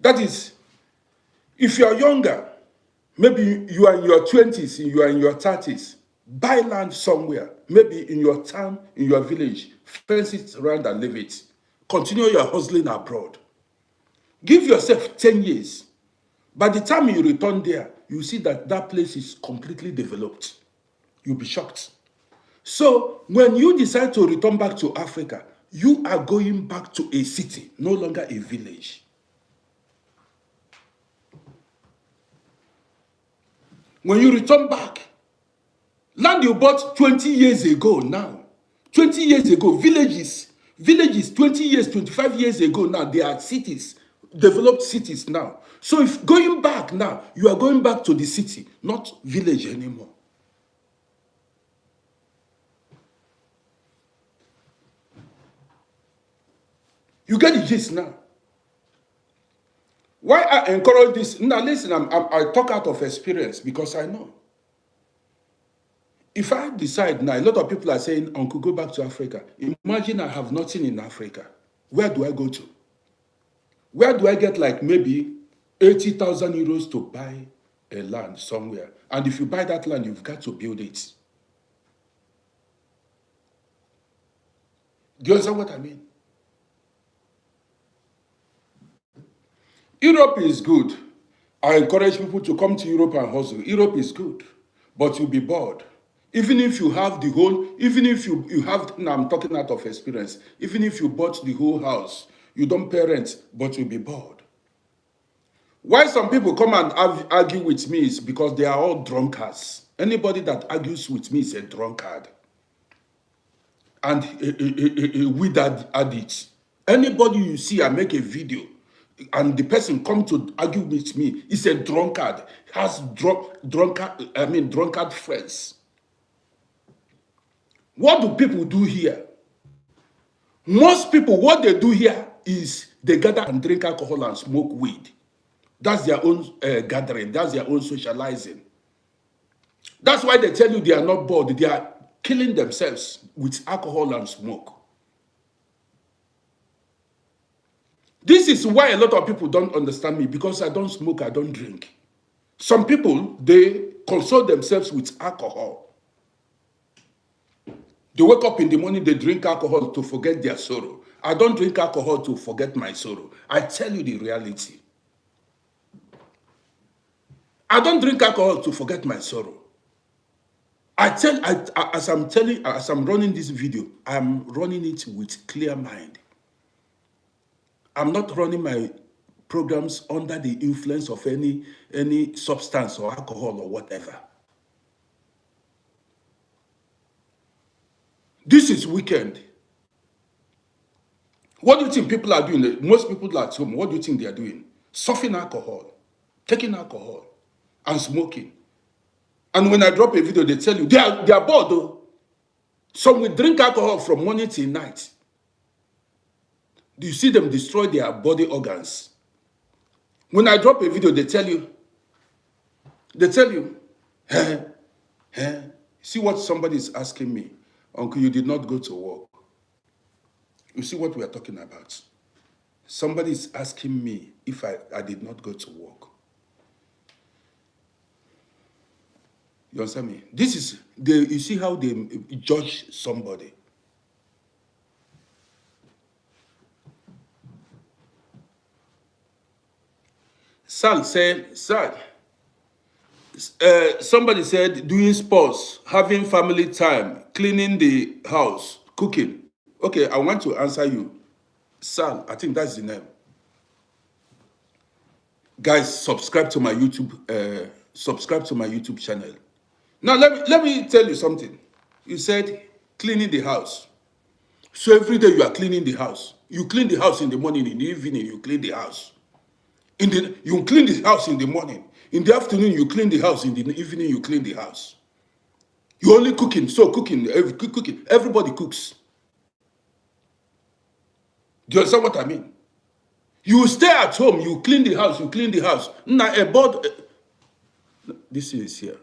[SPEAKER 1] That is, if you are younger, maybe you are in your 20s, you are in your 30s, buy land somewhere, maybe in your town, in your village, fence it around and leave it. Continue your hustling abroad. Give yourself 10 years. By the time you return there, you see that that place is completely developed. You'll be shocked. So when you decide to return back to Africa, you are going back to a city, no longer a village. When you return back, land you bought 20 years ago now, 20 years ago, villages 20 years, 25 years ago now, they are cities, developed cities now. So if going back now, you are going back to the city, not village anymore. You get the gist now. Why I encourage this? Now listen, I talk out of experience because I know. If I decide now, a lot of people are saying, Uncle, go back to Africa. Imagine I have nothing in Africa. Where do I go to? Where do I get like maybe 80,000 euros to buy a land somewhere? And if you buy that land, you've got to build it. Do you understand what I mean? Europe is good. I encourage people to come to Europe and hustle. Europe is good, but you'll be bored. Even if you have the whole, even if you have, now I'm talking out of experience, even if you bought the whole house, you don't pay rent, but you'll be bored. Why some people come and argue with me is because they are all drunkards. Anybody that argues with me is a drunkard and a weed addict. Anybody you see, I make a video, and the person come to argue with me is a drunkard, has drunkard friends. What do people do here? Most people, what they do here is they gather and drink alcohol and smoke weed. That's their own gathering. That's their own socializing. That's why they tell you they are not bored. They are killing themselves with alcohol and smoke. This is why a lot of people don't understand me, because I don't smoke, I don't drink. Some people, they console themselves with alcohol. They wake up in the morning, they drink alcohol to forget their sorrow. I don't drink alcohol to forget my sorrow. I tell you the reality. I don't drink alcohol to forget my sorrow. As I'm running this video, I'm running it with clear mind. I'm not running my programs under the influence of any substance or alcohol or whatever. This is weekend. What do you think people are doing? Most people at home, what do you think they are doing? Surfing alcohol, taking alcohol, and smoking. And when I drop a video, they tell you they are bored though. Some will drink alcohol from morning till night. Do you see them destroy their body organs? When I drop a video, they tell you, see what somebody is asking me, Uncle, you did not go to work. You see what we are talking about? Somebody is asking me if I did not go to work. You understand me? This is, you see how they judge somebody. Sal Somebody said doing sports, having family time, cleaning the house, cooking. Okay, I want to answer you. Sal, I think that's the name. Guys, subscribe to my YouTube channel. Now let me tell you something. You said cleaning the house. So every day you are cleaning the house. You clean the house in the morning, in the evening you clean the house. You clean the house in the morning. In the afternoon you clean the house. In the evening you clean the house. You only cooking. So cooking. Everybody cooks. Do you understand what I mean? You stay at home. You clean the house. You clean the house. Now a board. This is here.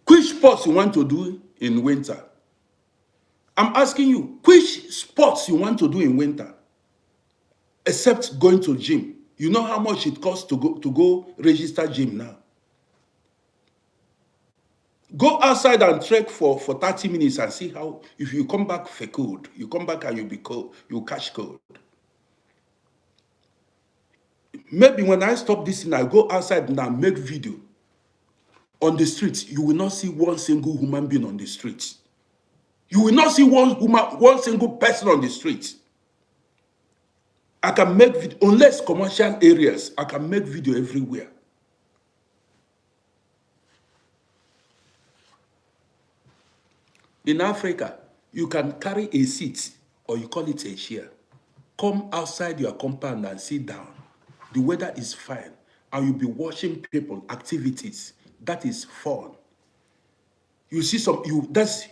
[SPEAKER 1] Which sports you want to do in winter? I'm asking you, which sports you want to do in winter? Except going to gym. You know how much it costs to go register gym now? Go outside and trek for 30 minutes and see how, if you come back for cold, you come back and you'll be cold, you'll catch cold. Maybe when I stop this thing, I go outside and I make video. On the streets, you will not see one single human being on the streets. You will not see one single person on the street. I can make video, unless commercial areas, I can make video everywhere. In Africa, you can carry a seat, or you call it a chair. Come outside your compound and sit down. The weather is fine, and you'll be watching people, activities. That is fun. You see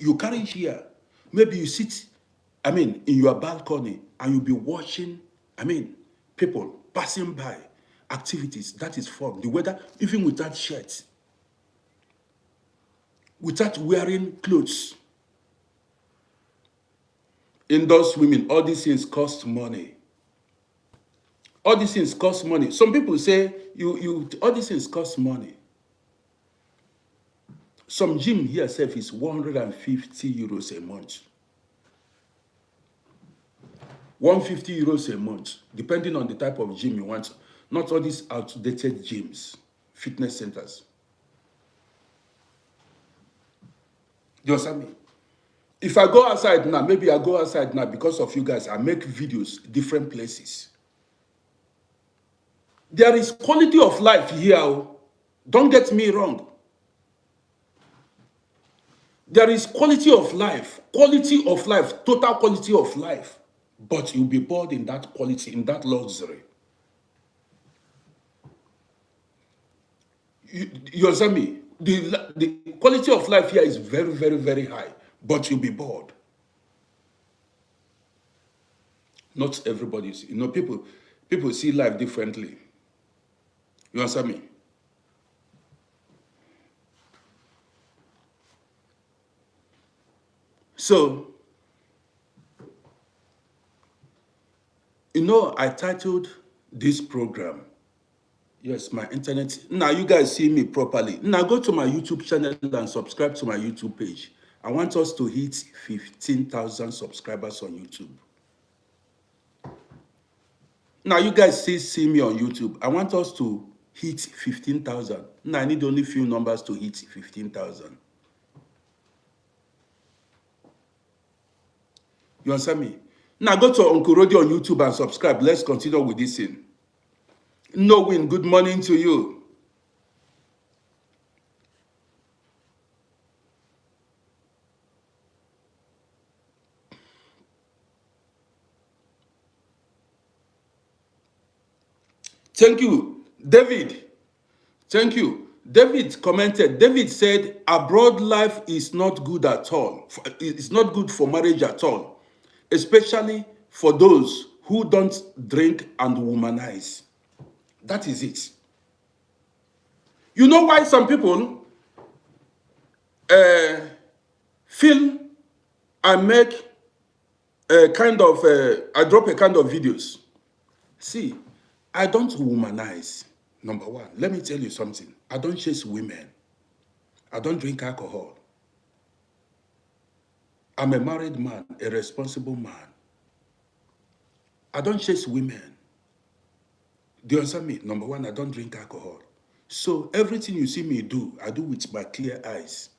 [SPEAKER 1] you carry here. Maybe you sit, in your balcony, and you'll be watching, people passing by, activities. That is fun. The weather, even without shirts, without wearing clothes. Indoor swimming, all these things cost money. All these things cost money. Some people say all these things cost money. Some gym here itself is 150 euros a month. 150 euros a month, depending on the type of gym you want. Not all these outdated gyms, fitness centers. Do you understand me? If I go outside now, maybe I go outside now because of you guys, I make videos, different places. There is quality of life here. Don't get me wrong. There is quality of life, total quality of life. But you'll be bored in that quality, in that luxury. You understand me? The quality of life here is very, very, very high, but you'll be bored. Not everybody, people see life differently. You understand me? So, I titled this program. Yes, my internet. Now you guys see me properly. Now go to my YouTube channel and subscribe to my YouTube page. I want us to hit 15,000 subscribers on YouTube. Now you guys see me on YouTube. I want us to hit 15,000. Now I need only few numbers to hit 15,000. You understand me? Now go to Uncle Rodi on YouTube and subscribe. Let's continue with this thing. Knowing, good morning to you. Thank you, David. Thank you. David commented. David said, abroad life is not good at all. It's not good for marriage at all, especially for those who don't drink and womanize. That is it. You know why some people feel I make I drop a kind of videos. See, I don't womanize. Number one, let me tell you something. I don't chase women. I don't drink alcohol. I'm a married man, a responsible man. I don't chase women. Do you understand me? Number one, I don't drink alcohol. So everything you see me do, I do with my clear eyes.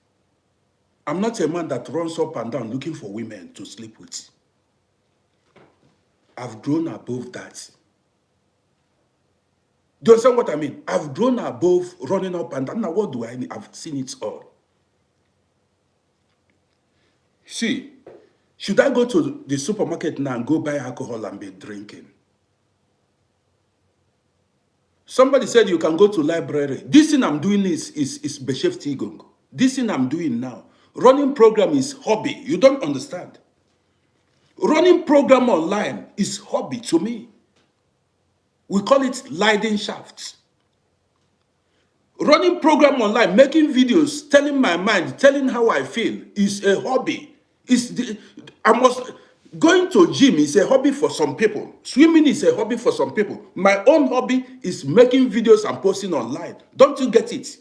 [SPEAKER 1] I'm not a man that runs up and down looking for women to sleep with. I've grown above that. Do you understand what I mean? I've grown above running up and down. Now, what do I need? I've seen it all. See, should I go to the supermarket now and go buy alcohol and be drinking? Somebody said you can go to library. This thing I'm doing is Beschäftigung. This thing I'm doing now. Running program is hobby. You don't understand. Running program online is hobby to me. We call it Leidenschaft. Running program online, making videos, telling my mind, telling how I feel is a hobby. Going to gym is a hobby for some people. Swimming is a hobby for some people. My own hobby is making videos and posting online. Don't you get it?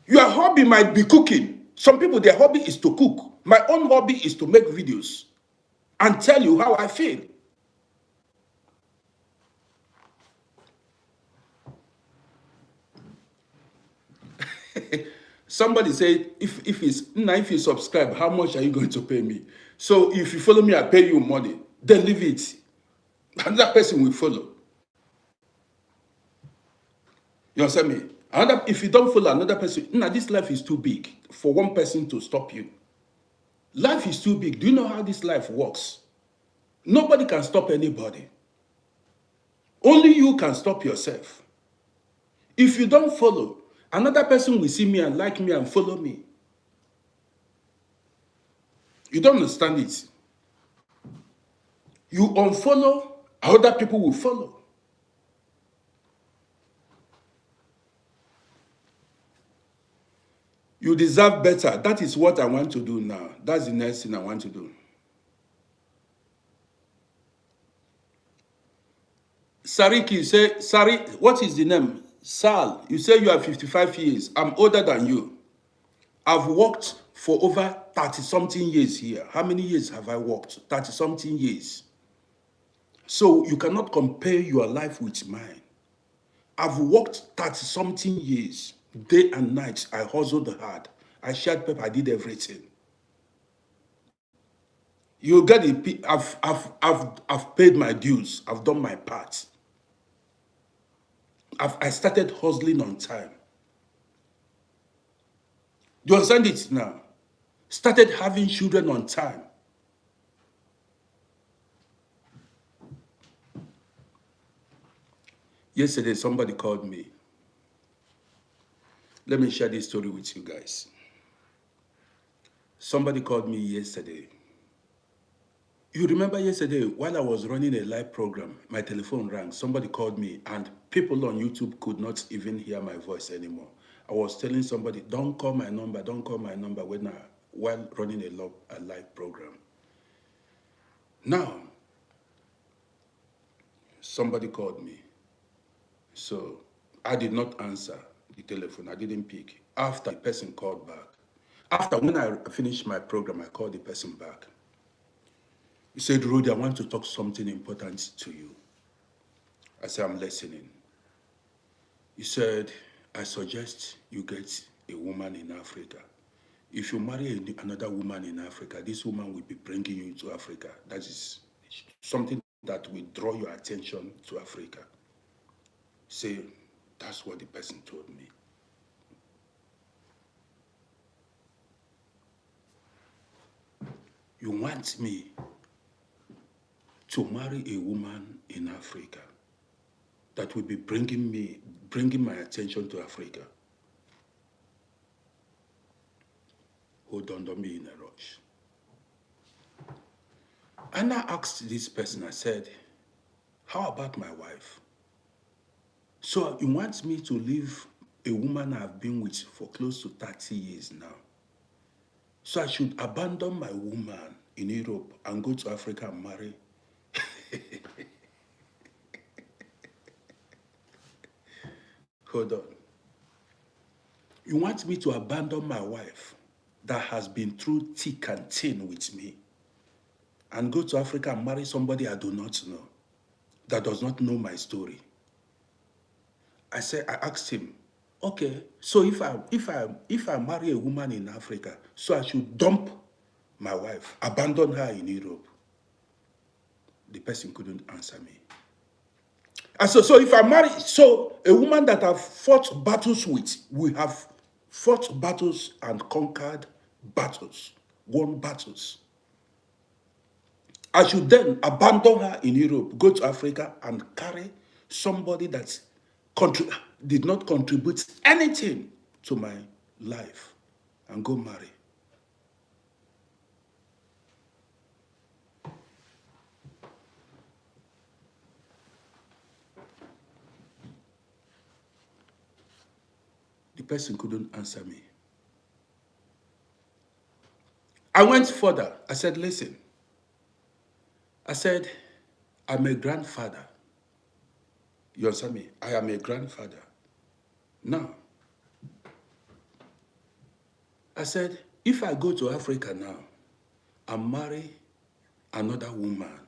[SPEAKER 1] Your hobby might be cooking. Some people, their hobby is to cook. My own hobby is to make videos and tell you how I feel. Somebody said, if you subscribe, how much are you going to pay me? So if you follow me, I pay you money. Then leave it. Another person will follow. You understand me? If you don't follow another person, this life is too big for one person to stop you. Life is too big. Do you know how this life works? Nobody can stop anybody. Only you can stop yourself. If you don't follow, another person will see me and like me and follow me. You don't understand it. You unfollow, other people will follow. You deserve better. That is what I want to do now. That's the next thing I want to do. Sariki, you say, Sari, what is the name? Sal, you say you are 55 years. I'm older than you. I've worked for over 30-something years here. How many years have I worked? 30-something years. So you cannot compare your life with mine. I've worked 30-something years. Day and night, I hustled hard. I shared paper, I did everything. You get it. I've paid my dues. I've done my part. I started hustling on time. Do you understand it now? Started having children on time. Yesterday, somebody called me. Let me share this story with you guys. Somebody called me yesterday. You remember yesterday, while I was running a live program, my telephone rang. Somebody called me, and people on YouTube could not even hear my voice anymore. I was telling somebody, don't call my number while running a live program. Now, somebody called me. So I did not answer the telephone. I didn't pick. After the person called back. After when I finished my program, I called the person back. He said, Rudy, I want to talk something important to you. I said, I'm listening. He said, I suggest you get a woman in Africa. If you marry another woman in Africa, this woman will be bringing you to Africa. That is something that will draw your attention to Africa. Say, that's what the person told me. You want me to marry a woman in Africa that will be bringing my attention to Africa. Hold on, don't be in a rush. And I asked this person, I said, how about my wife? So he wants me to leave a woman I've been with for close to 30 years now. So I should abandon my woman in Europe and go to Africa and marry. Hold on. You want me to abandon my wife that has been through thick and thin with me and go to Africa and marry somebody I do not know? that does not know my story. I asked him, okay, so if I marry a woman in Africa, so I should dump my wife, abandon her in Europe? The person couldn't answer me. I said, so if I marry, so a woman that I've fought battles with, we have fought battles and conquered battles, won battles. I should then abandon her in Europe, go to Africa and carry somebody that did not contribute anything to my life and go marry. The person couldn't answer me. I went further. I said, listen. I said, I'm a grandfather. You understand me? I am a grandfather. Now, I said, if I go to Africa now and marry another woman,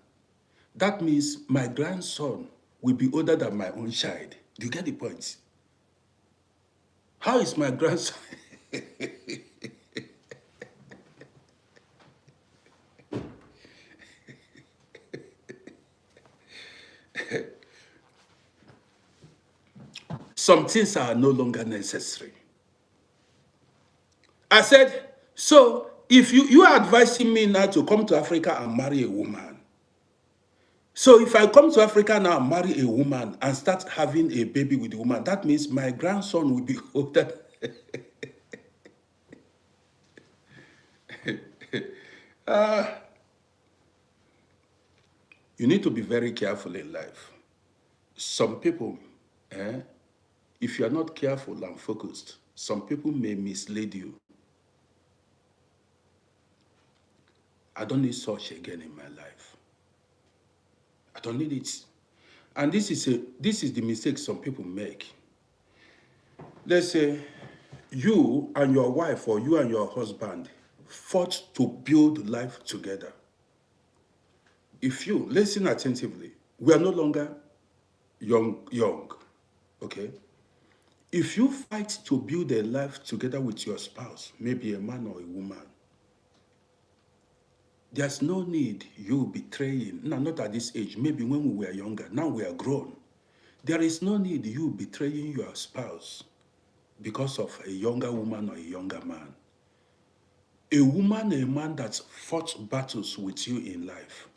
[SPEAKER 1] that means my grandson will be older than my own child. Do you get the point? How is my grandson? Some things are no longer necessary. I said, so if you are advising me now to come to Africa and marry a woman, so if I come to Africa now and marry a woman and start having a baby with the woman, that means my grandson will be older. You need to be very careful in life. Some people, if you are not careful and focused, some people may mislead you. I don't need such again in my life. I don't need it. And this is the mistake some people make. Let's say you and your wife or you and your husband fought to build life together. If you listen attentively, we are no longer young, okay? If you fight to build a life together with your spouse, maybe a man or a woman, there's no need you betraying. No, not at this age. Maybe when we were younger. Now we are grown. There is no need you betraying your spouse because of a younger woman or a younger man. A woman, a man that fought battles with you in life.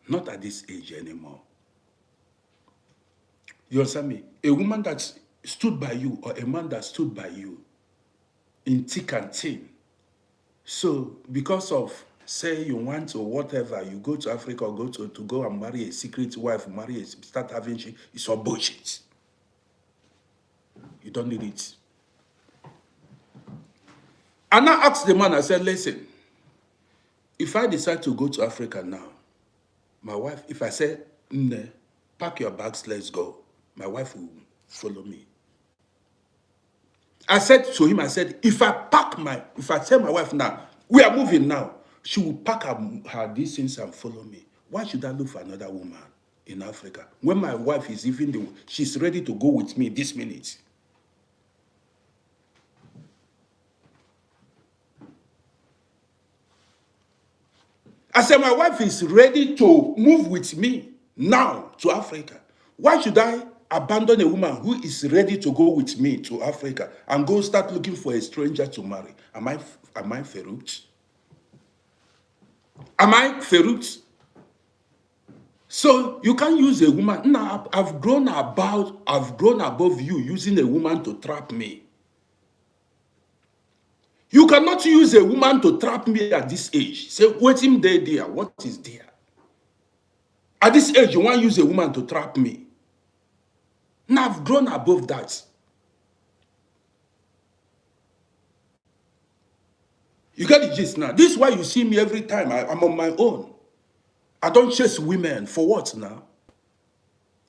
[SPEAKER 1] Not at this age anymore. You understand me? A woman that stood by you or a man that stood by you in thick and thin. So because of, say you want or whatever, you go to Africa or go to go and marry a secret wife, start having shit, it's all bullshit. You don't need it. And I asked the man, I said, listen, if I decide to go to Africa now, my wife, if I say, pack your bags, let's go, my wife will follow me. I said to him, I said, if I tell my wife now, we are moving now, she will pack her these things and follow me. Why should I look for another woman in Africa when my wife is she's ready to go with me this minute? I said, my wife is ready to move with me now to Africa. Why should I abandon a woman who is ready to go with me to Africa and go start looking for a stranger to marry? Am I Ferut? Am I Ferut? So you can't use a woman. Now I've grown above you using a woman to trap me. You cannot use a woman to trap me at this age. Say, waiting there. What is there? At this age, you want to use a woman to trap me. Now I've grown above that. You get the gist now. This is why you see me every time. I'm on my own. I don't chase women. For what now?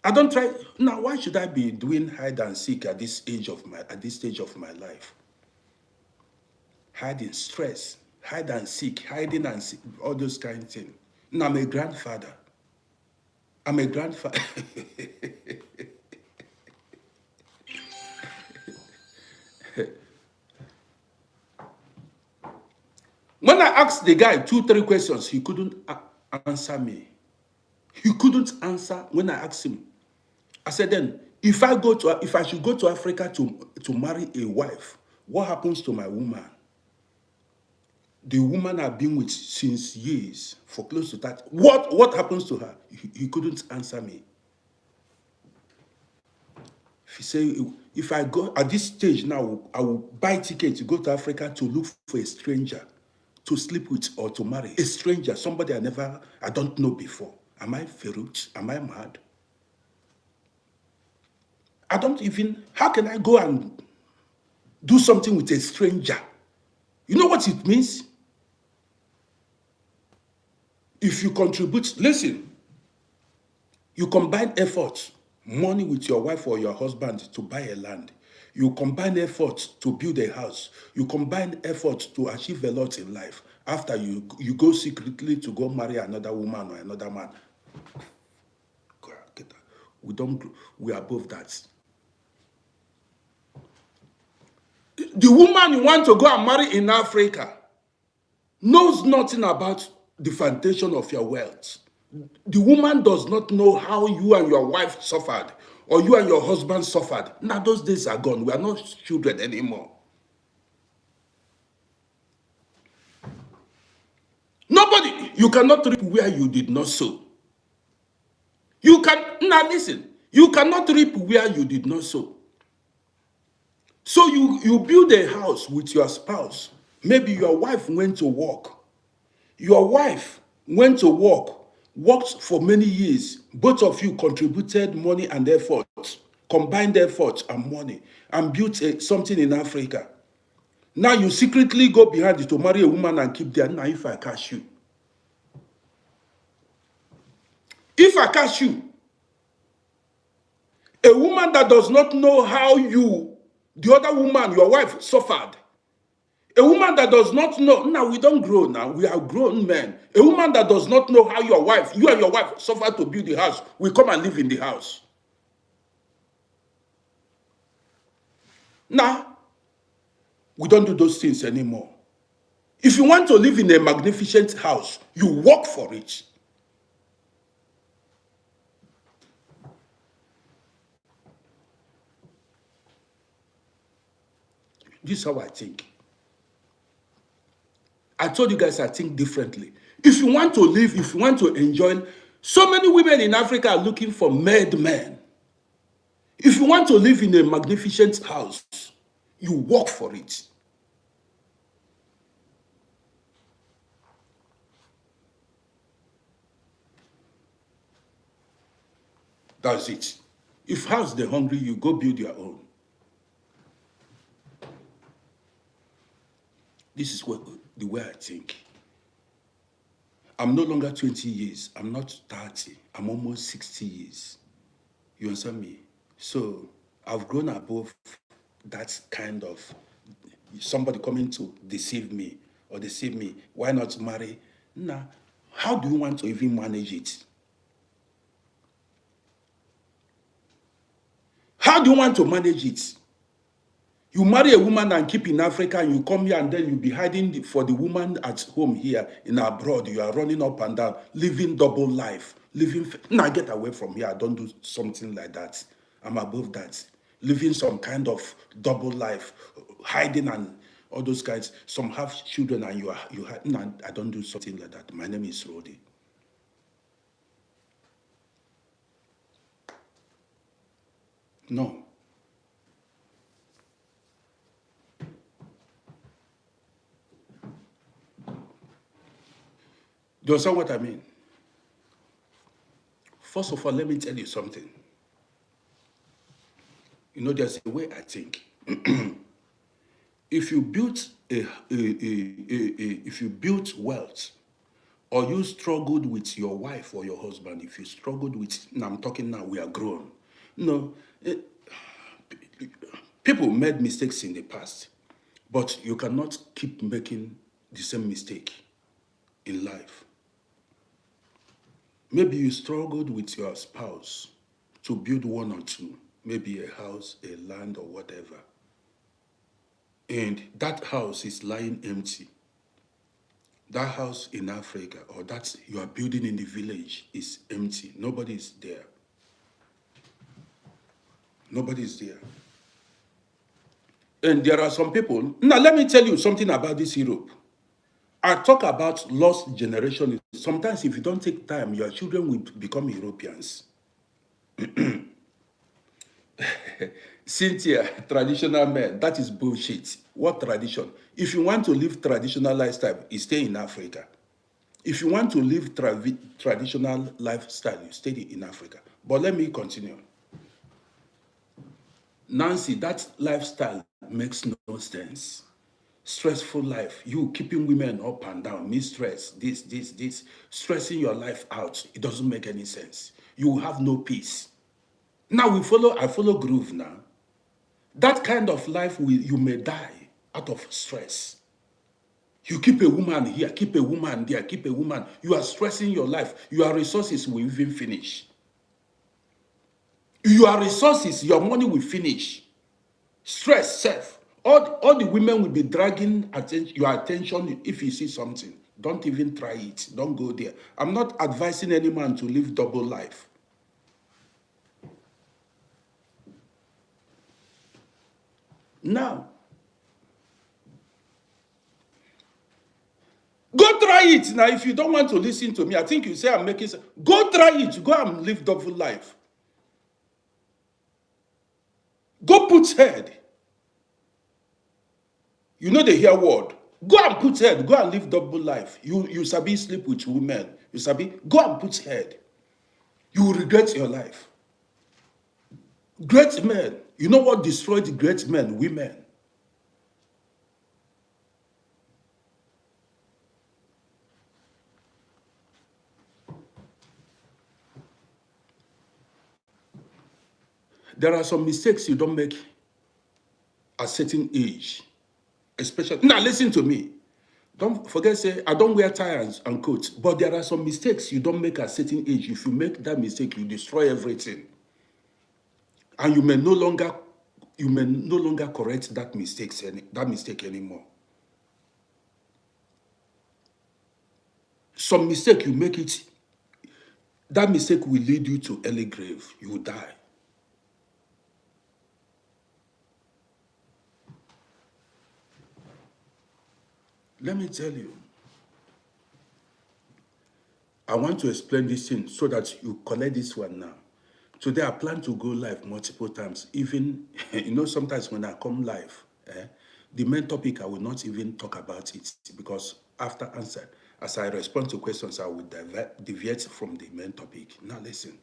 [SPEAKER 1] I don't try. Now, why should I be doing hide and seek at this stage of my life? Hiding, stress, hide and seek, hiding and seek, all those kind of things. Now I'm a grandfather. I'm a grandfather. When I asked the guy 2, 3 questions, he couldn't answer me. He couldn't answer when I asked him. I said, then, if I should go to Africa to marry a wife, what happens to my woman? The woman I've been with since years, for close to that. What happens to her? He couldn't answer me. He said, if I go at this stage now, I will buy ticket to go to Africa to look for a stranger to sleep with or to marry. A stranger, somebody I don't know before. Am I ferocious? Am I mad? I don't even, how can I go and do something with a stranger? You know what it means? If you contribute, listen, you combine effort, money with your wife or your husband to buy a land. You combine effort to build a house. You combine effort to achieve a lot in life. After you go secretly to go marry another woman or another man. We are above that. The woman you want to go and marry in Africa knows nothing about the foundation of your wealth. The woman does not know how you and your wife suffered or you and your husband suffered. Now those days are gone. We are not children anymore. Nobody, you cannot reap where you did not sow. Now listen, you cannot reap where you did not sow. So you build a house with your spouse. Maybe your wife went to work. Your wife went to work, worked for many years. Both of you contributed money and effort, combined effort and money, and built something in Africa. Now you secretly go behind it to marry a woman and keep there. Now if I catch you, a woman that does not know how the other woman, your wife, suffered. A woman that does not know, now we don't grow now, we are grown men. A woman that does not know how you and your wife suffered to build the house, will come and live in the house. Now, we don't do those things anymore. If you want to live in a magnificent house, you work for it. This is how I think. I told you guys I think differently. If you want to live, if you want to enjoy, so many women in Africa are looking for made men. If you want to live in a magnificent house, you work for it. That's it. If house they're hungry, you go build your own. This is the way I think. I'm no longer 20 years. I'm not 30. I'm almost 60 years. You understand me? So I've grown above that kind of somebody coming to deceive me. Why not marry? Nah. How do you want to even manage it? How do you want to manage it? You marry a woman and keep in Africa, and you come here and then you be hiding for the woman at home here in abroad. You are running up and down, living double life. Now get away from here. I don't do something like that. I'm above that. Living some kind of double life, hiding and all those guys. Some have children and no, I don't do something like that. My name is Rodi. No. Do you understand what I mean? First of all, let me tell you something. You know, there's a way I think. If you built if you built wealth, or you struggled with your wife or your husband, if you struggled with, now I'm talking now, we are grown. No, people made mistakes in the past, but you cannot keep making the same mistake in life. Maybe you struggled with your spouse to build one or two, maybe a house, a land, or whatever. And that house is lying empty. That house in Africa or that you are building in the village is empty. Nobody is there. Nobody is there. And there are some people. Now, let me tell you something about this Europe. I talk about lost generation. Sometimes, if you don't take time, your children will become Europeans. Cynthia, traditional men, that is bullshit. What tradition? If you want to live traditional lifestyle, you stay in Africa. If you want to live traditional lifestyle, you stay in Africa. But let me continue. Nancy, that lifestyle makes no sense. Stressful life, you keeping women up and down, mistress, this, stressing your life out. It doesn't make any sense. You will have no peace. Now I follow groove now. That kind of life, you may die out of stress. You keep a woman here, keep a woman there, keep a woman. You are stressing your life. Your resources will even finish. Your resources, your money will finish. Stress, self. All the women will be dragging your attention if you see something. Don't even try it. Don't go there. I'm not advising any man to live double life. Now, go try it. Now, if you don't want to listen to me, I think you say I'm making sense. Go try it. Go and live double life. Go put head. You know the hear word. Go and put head. Go and live double life. You sabi sleep with women. You sabi. Go and put head. You will regret your life. Great men. You know what destroyed great men? Women. There are some mistakes you don't make at a certain age. Especially, now listen to me. Don't forget, say, I don't wear ties and coats, but there are some mistakes you don't make at a certain age. If you make that mistake, you destroy everything. And you may no longer correct that mistake anymore. Some mistake you make it, that mistake will lead you to early grave. You will die. Let me tell you. I want to explain this thing so that you collect this one now. Today, I plan to go live multiple times. Even, sometimes when I come live, the main topic, I will not even talk about it because after answer, as I respond to questions, I will deviate from the main topic. Now listen.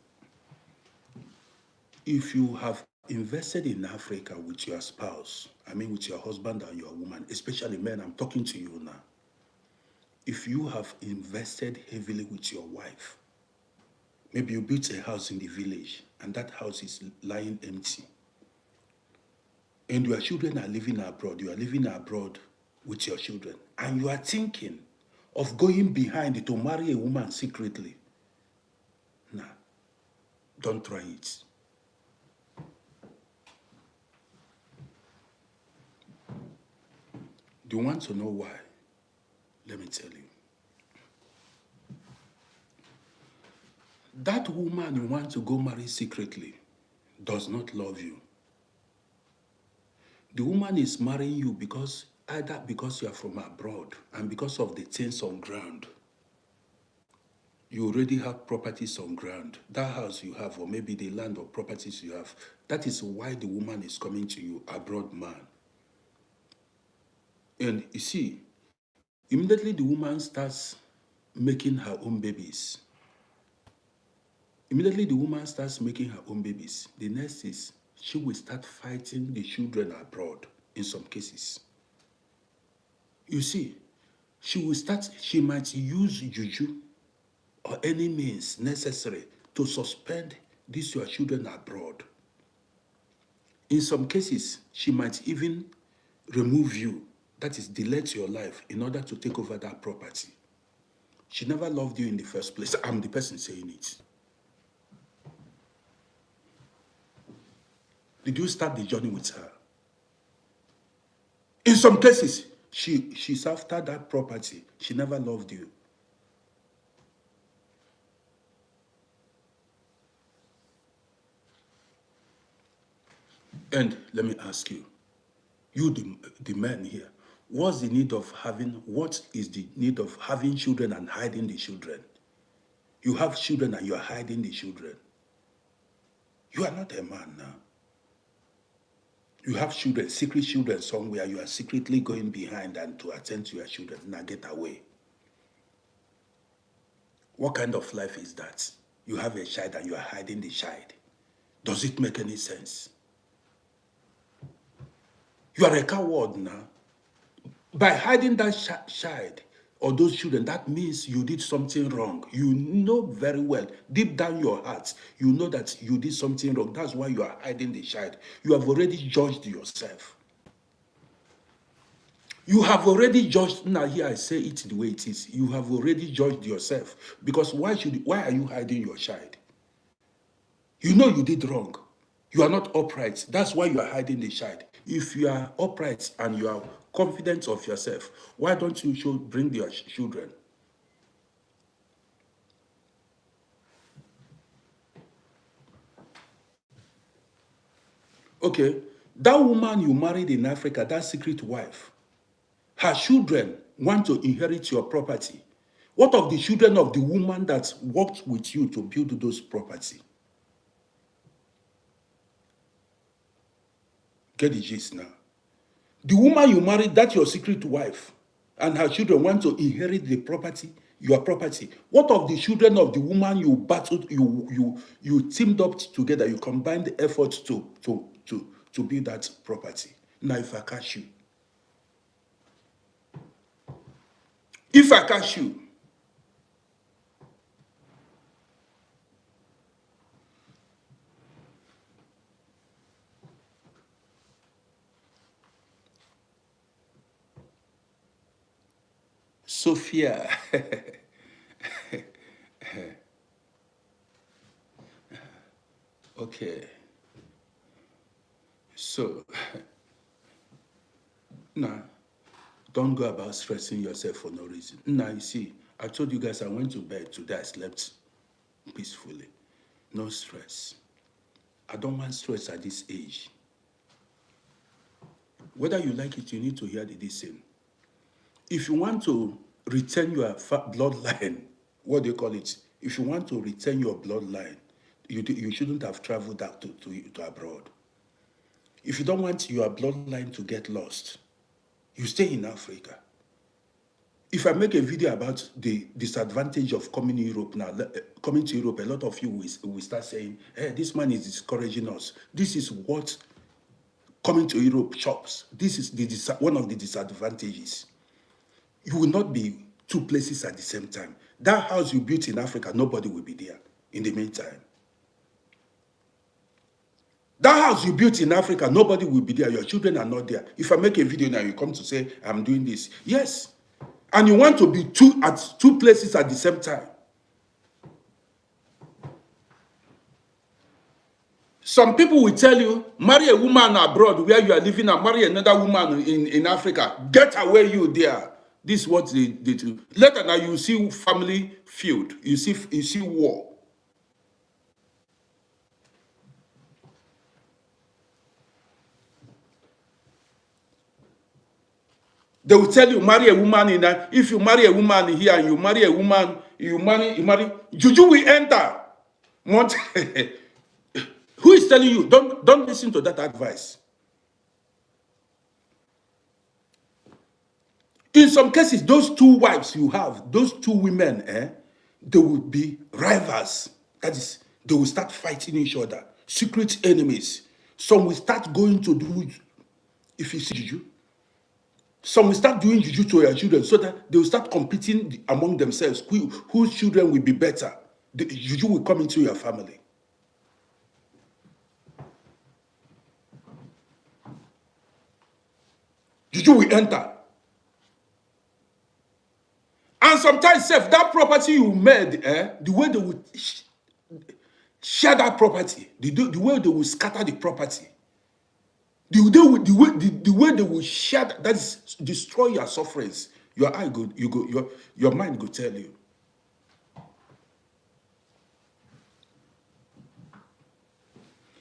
[SPEAKER 1] If you have invested in Africa with your spouse, with your husband and your woman, especially men, I'm talking to you now. If you have invested heavily with your wife, maybe you built a house in the village and that house is lying empty. And your children are living abroad. You are living abroad with your children. And you are thinking of going behind to marry a woman secretly. Nah, don't try it. Do you want to know why? Let me tell you. That woman you want to go marry secretly does not love you. The woman is marrying you either because you are from abroad and because of the things on ground. You already have properties on ground. That house you have, or maybe the land or properties you have, that is why the woman is coming to you, abroad man. And you see, immediately the woman starts making her own babies. Immediately the woman starts making her own babies. The next is she will start fighting the children abroad in some cases. You see, she might use juju or any means necessary to suspend these your children abroad. In some cases, she might even remove you, that is, delete your life in order to take over that property. She never loved you in the first place. I'm the person saying it. Did you start the journey with her? In some cases, she's after that property. She never loved you. And let me ask you, the men here, what is the need of having children and hiding the children? You have children and you're hiding the children. You are not a man now. You have children, secret children somewhere. You are secretly going behind and to attend to your children. Now get away. What kind of life is that? You have a child and you are hiding the child. Does it make any sense? You are a coward now. By hiding that child or those children, that means you did something wrong. You know very well, deep down your heart, you know that you did something wrong. That's why you are hiding the child. You have already judged yourself. You have already judged. Now here I say it the way it is. You have already judged yourself. Because why are you hiding your child? You know you did wrong. You are not upright. That's why you are hiding the child. If you are upright and you are confident of yourself, why don't you bring your children? Okay, that woman you married in Africa, that secret wife, her children want to inherit your property. What of the children of the woman that worked with you to build those property? Get the gist now. The woman you married, that's your secret wife, and her children want to inherit the property, your property. What of the children of the woman you battled, you teamed up together, you combined the efforts to build that property? Now, if I catch you, Sophia, okay, so now don't go about stressing yourself for no reason. Now you see, I told you guys I went to bed today. I slept peacefully, no stress. I don't want stress at this age. Whether you like it, you need to hear the same. If you want to retain your bloodline, what do you call it? If you want to retain your bloodline, you shouldn't have traveled out to abroad. If you don't want your bloodline to get lost, you stay in Africa. If I make a video about the disadvantage of coming to Europe now, coming to Europe, a lot of you will start saying, hey, this man is discouraging us. This is what coming to Europe chops. This is one of the disadvantages. You will not be two places at the same time. That house you built in Africa, nobody will be there in the meantime. That house you built in Africa, nobody will be there. Your children are not there. If I make a video now, you come to say, I'm doing this. Yes. And you want to be at two places at the same time. Some people will tell you, marry a woman abroad where you are living and marry another woman in Africa. Get away you there. This is what they do. Later now you see family feud. You see war. They will tell you marry a woman in that. If you marry a woman here and you marry a woman, you marry. Juju will enter. Who is telling you? Don't listen to that advice. In some cases, those two wives you have, those two women, they will be rivals. That is, they will start fighting each other, secret enemies. Some will start going to do, if you see juju, some will start doing juju to your children so that they will start competing among themselves. Whose children will be better? The juju will come into your family. Juju will enter. And sometimes, Seth, that property you made, the way they would share that property, the way they will scatter the property, the way they will share that is destroy your sufferings. Your eye go, your mind go tell you.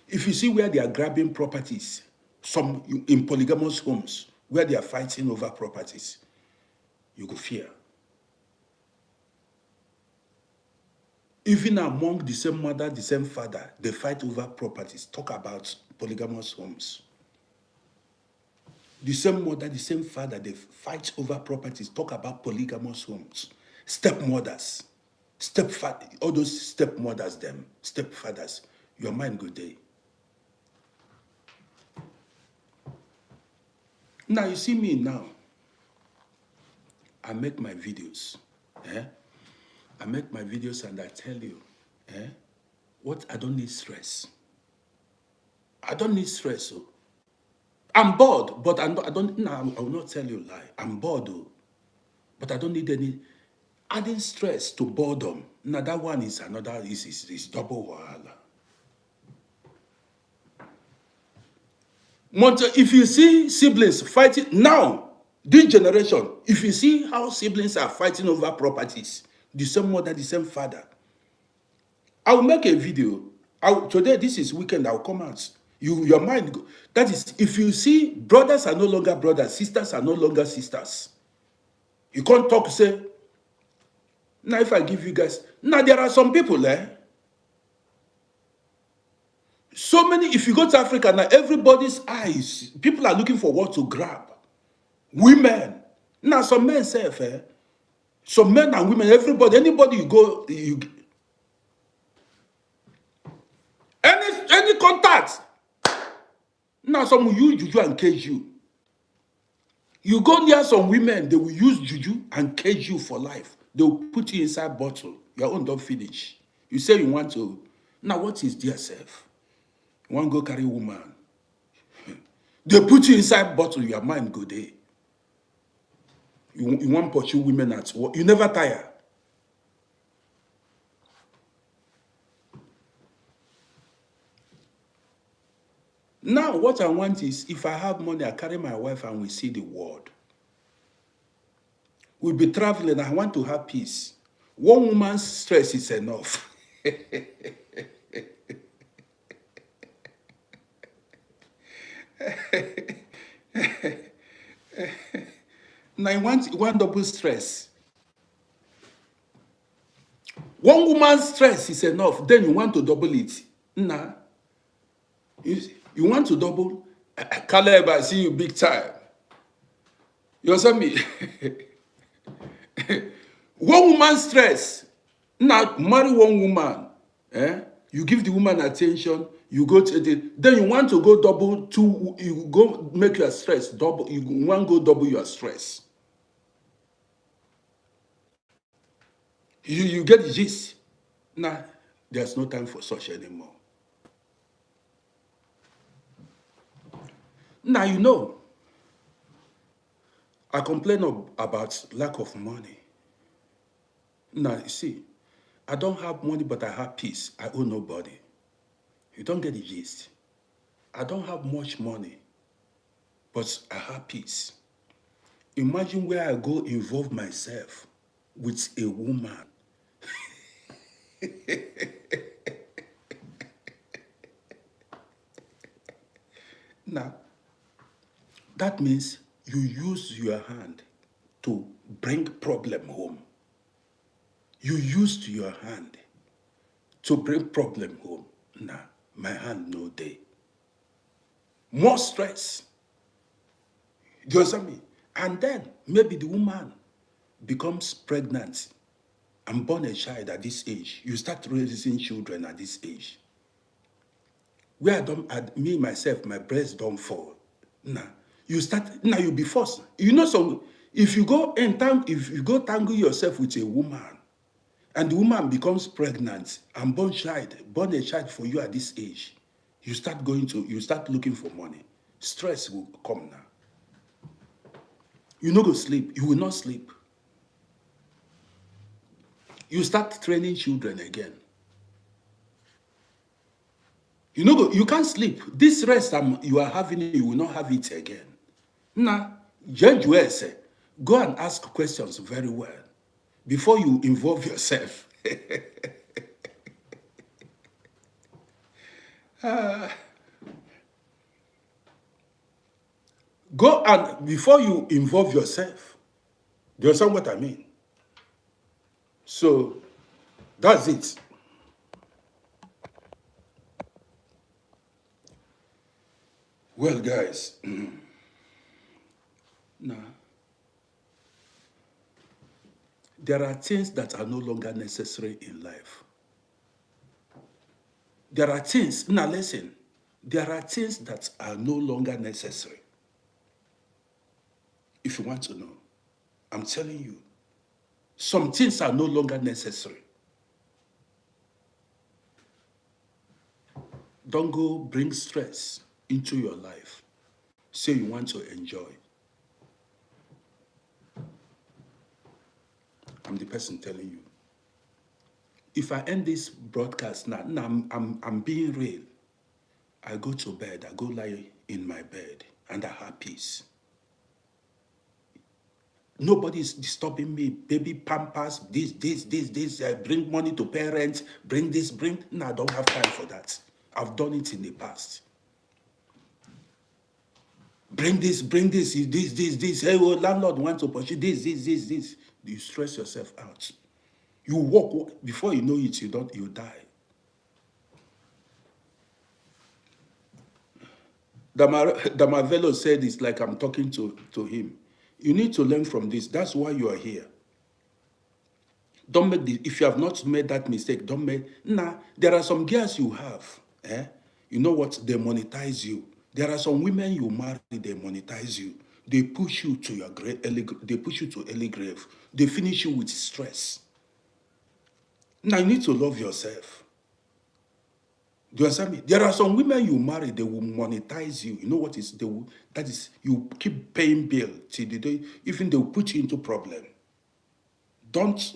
[SPEAKER 1] If you see where they are grabbing properties, some in polygamous homes, where they are fighting over properties, you go fear. Even among the same mother, the same father, they fight over properties. Talk about polygamous homes. The same mother, the same father, they fight over properties. Talk about polygamous homes. Stepmothers, all those stepmothers, them, stepfathers, your mind go day. Now you see me now. I make my videos. I make my videos and I tell you, what I don't need stress. I don't need stress. Oh. I'm bored, but I don't. No, I will not tell you a lie. I'm bored, though, but I don't need any adding stress to boredom. Now that one is another. Is double wahala. If you see siblings fighting now, this generation, if you see how siblings are fighting over properties, the same mother, the same father, I will make a video. Today, this is weekend. I'll come out. Your mind go. That is, if you see brothers are no longer brothers, sisters are no longer sisters. You can't talk, say, now if I give you guys, now there are some people so many, if you go to Africa now, everybody's eyes, people are looking for what to grab. Women. Now some men say, some men and women, everybody, anybody you go, any contact. Now some will use juju and cage you. You go near some women, they will use juju and cage you for life. They will put you inside bottle. Your own don't finish. You say you want to. Now what is dear self? You want to go carry woman. They put you inside bottle, your mind go there. You want to pursue women at work. You never tire. Now, what I want is, if I have money, I carry my wife and we see the world. We'll be traveling. I want to have peace. One woman's stress is enough. Now, you want double stress. One woman's stress is enough. Then you want to double it. Nah. You want to double? Caleb, I see you big time. You understand me? One woman's stress. Now, marry one woman. You give the woman attention. You go to the. Then you want to go double two. You go make your stress double. You want to go double your stress. You get the gist. Now, there's no time for such anymore. Now, you know, I complain about lack of money. Now, you see, I don't have money, but I have peace. I owe nobody. You don't get the gist. I don't have much money, but I have peace. Imagine where I go involve myself with a woman. Now, that means you use your hand to bring problem home. You used your hand to bring problem home. Nah, my hand no day. More stress. Do you understand me? And then maybe the woman becomes pregnant and born a child at this age. You start raising children at this age. Where me myself, my breast don't fall. Nah, you be forced. You know, so if you go tangle yourself with a woman, and the woman becomes pregnant and born a child for you at this age, you start looking for money. Stress will come now. You no go sleep. You will not sleep. You start training children again. You know, you can't sleep. This rest you are having, you will not have it again. Now, Judge West, go and ask questions very well before you involve yourself. Go and, before you involve yourself. Do you understand what I mean? So, that's it. Well, guys, now, there are things that are no longer necessary in life. There are things, now listen, there are things that are no longer necessary. If you want to know, I'm telling you, some things are no longer necessary. Don't go bring stress into your life. Say you want to enjoy. I'm the person telling you. If I end this broadcast now, I'm being real. I go to bed, I go lie in my bed, and I have peace. Nobody is disturbing me. Baby pampers, this. Bring money to parents, bring this, bring. No, I don't have time for that. I've done it in the past. Bring this, this. Hey, well, landlord wants to pursue this. You stress yourself out. You walk, before you know it, you die. Damavelo said it's like I'm talking to him. You need to learn from this. That's why you are here. Don't make if you have not made that mistake, don't make. There are some girls you have. You know what? They monetize you. There are some women you marry, they monetize you. They push you to your grave. They push you to early grave. They finish you with stress. Now you need to love yourself. Do you understand me? There are some women you marry, they will monetize you. You know what is that is you keep paying bill till the day, even they will put you into problem. Don't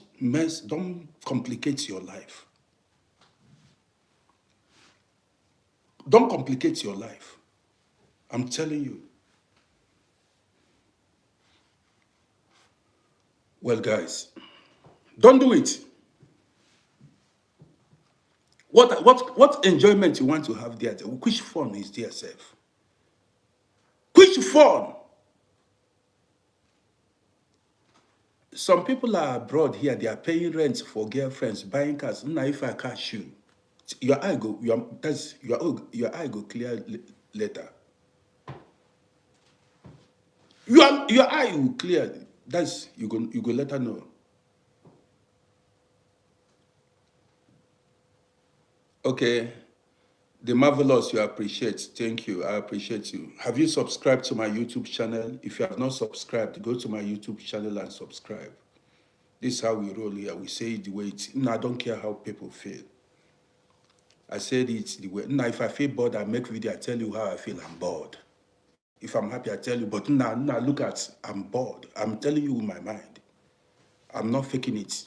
[SPEAKER 1] complicate your life. Don't complicate your life. I'm telling you. Well, guys, don't do it. What enjoyment you want to have there? Which fun is there, self? Which fun? Some people are abroad here, they are paying rent for girlfriends, buying cars. Now, if I catch you, your eye go clear later. Your eye will clear. That's you go let her know. Okay. The Marvelous, you appreciate. Thank you. I appreciate you. Have you subscribed to my YouTube channel? If you have not subscribed, go to my YouTube channel and subscribe. This is how we roll here. We say it the way it's. No, I don't care how people feel. I said it the way. Now, if I feel bored, I make video. I tell you how I feel. I'm bored. If I'm happy, I tell you. But now, look at. I'm bored. I'm telling you in my mind. I'm not faking it.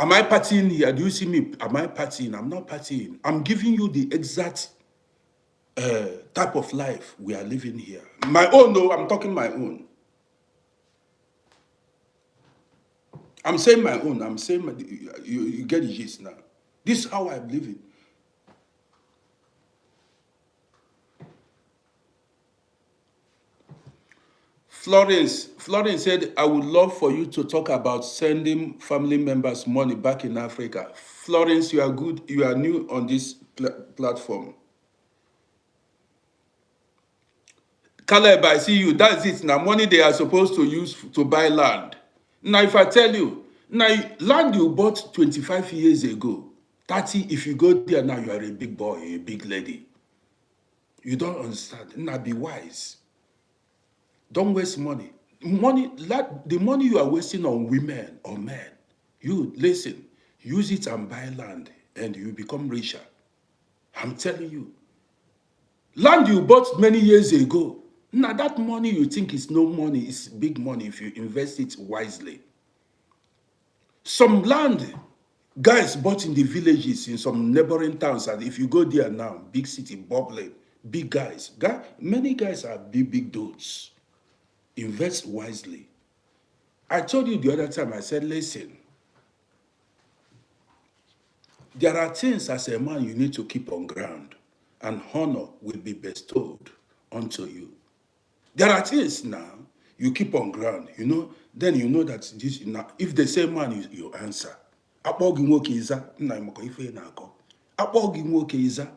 [SPEAKER 1] Am I partying here? Do you see me? Am I partying? I'm not partying. I'm giving you the exact type of life we are living here. My own, no, I'm talking my own. I'm saying my own. I'm saying, you get the gist now. This is how I'm living. Florence said, I would love for you to talk about sending family members money back in Africa. Florence, you are good. You are new on this platform. Caleb, I see you. That's it. Now, money they are supposed to use to buy land. Now, if I tell you, now, land you bought 25 years ago, 30, if you go there now, you are a big boy, a big lady. You don't understand. Now, be wise. Don't waste money. The money you are wasting on women or men, you listen, use it and buy land and you become richer. I'm telling you. Land you bought many years ago, Now that money you think is no money is big money if you invest it wisely. Some land guys bought in the villages in some neighboring towns, and if you go there now, big city bubbling, big guys. Many guys are big dudes. Invest wisely. I told you the other time, I said, listen, there are things as a man you need to keep on ground, and honor will be bestowed unto you. There are things now you keep on ground, then you know that this now, if they say man, you answer. Akpọ gị nwoke ịza, nna ya maka ife na-akọ. Akpọ gị nwoke ịza.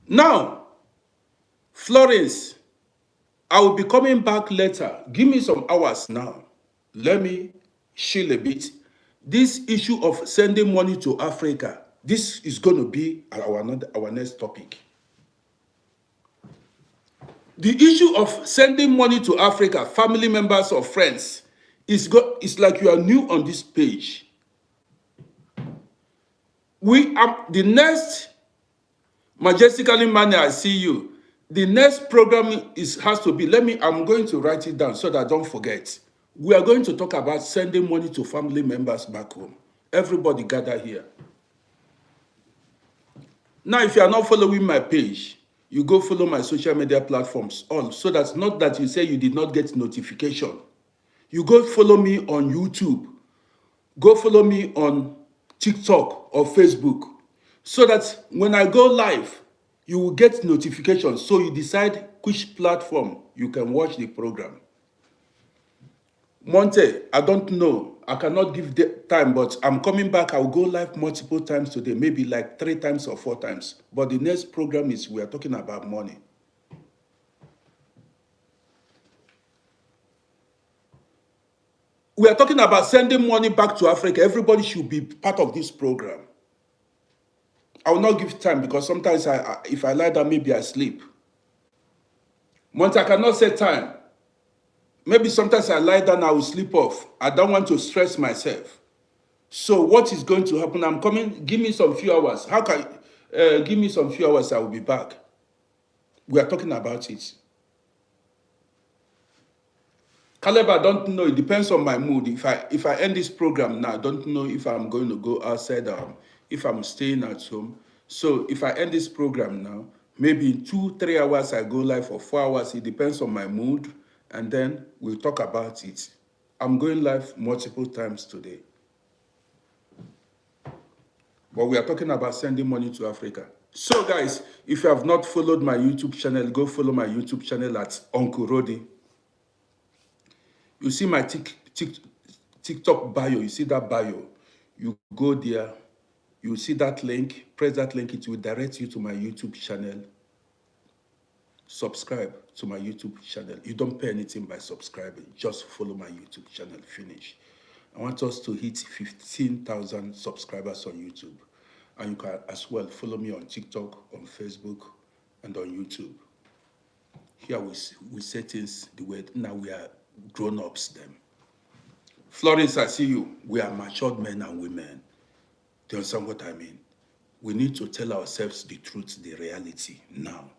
[SPEAKER 1] Now, Florence, I will be coming back later. Give me some hours now. Let me chill a bit. This issue of sending money to Africa, this is going to be our next topic. The issue of sending money to Africa, family members or friends, it's like you are new on this page. The next Majestically Money, I see you. The next program has to be, I'm going to write it down so that I don't forget. We are going to talk about sending money to family members back home. Everybody gather here. Now, if you are not following my page, you go follow my social media platforms all, so that's not that you say you did not get notification. You go follow me on YouTube. Go follow me on TikTok or Facebook, so that when I go live, you will get notifications. So you decide which platform you can watch the program. Monte, I don't know. I cannot give the time, but I'm coming back. I'll go live multiple times today, maybe like 3 times or 4 times. But the next program is, we are talking about money. We are talking about sending money back to Africa. Everybody should be part of this program. I will not give time because sometimes if I lie down, maybe I sleep. Monte, I cannot set time. Maybe sometimes I lie down, I will sleep off. I don't want to stress myself. So what is going to happen? I'm coming. Give me some few hours. Give me some few hours, I will be back. We are talking about it. Caleb, I don't know. It depends on my mood. If I end this program now, I don't know if I'm going to go outside, if I'm staying at home. So if I end this program now, maybe in 2-3 hours I go live for 4 hours. It depends on my mood, and then we'll talk about it. I'm going live multiple times today. But we are talking about sending money to Africa. So guys, if you have not followed my YouTube channel, go follow my YouTube channel at Uncle Rody. You see my TikTok bio, you see that bio. You go there, you see that link, press that link, it will direct you to my YouTube channel. Subscribe to my YouTube channel. You don't pay anything by subscribing, just follow my YouTube channel, finish. I want us to hit 15,000 subscribers on YouTube. And you can as well follow me on TikTok, on Facebook, and on YouTube. Here we say things the way, now we are grown-ups then. Florence, I see you. We are matured men and women. Do you understand what I mean? We need to tell ourselves the truth, the reality now.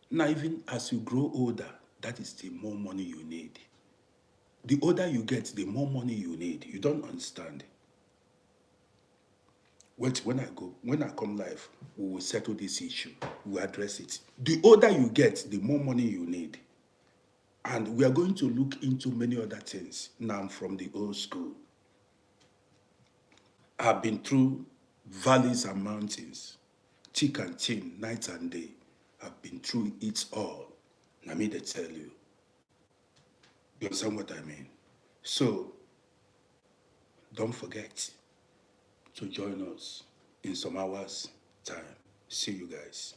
[SPEAKER 1] Now, even as you grow older, that is the more money you need. The older you get, the more money you need. You don't understand. Wait, when I come live, we will settle this issue. We will address it. The older you get, the more money you need. And we are going to look into many other things. Now I'm from the old school. I've been through valleys and mountains, thick and thin, night and day. I've been through it all. Let me tell you. You understand what I mean? So, don't forget to join us in some hours' time. See you guys.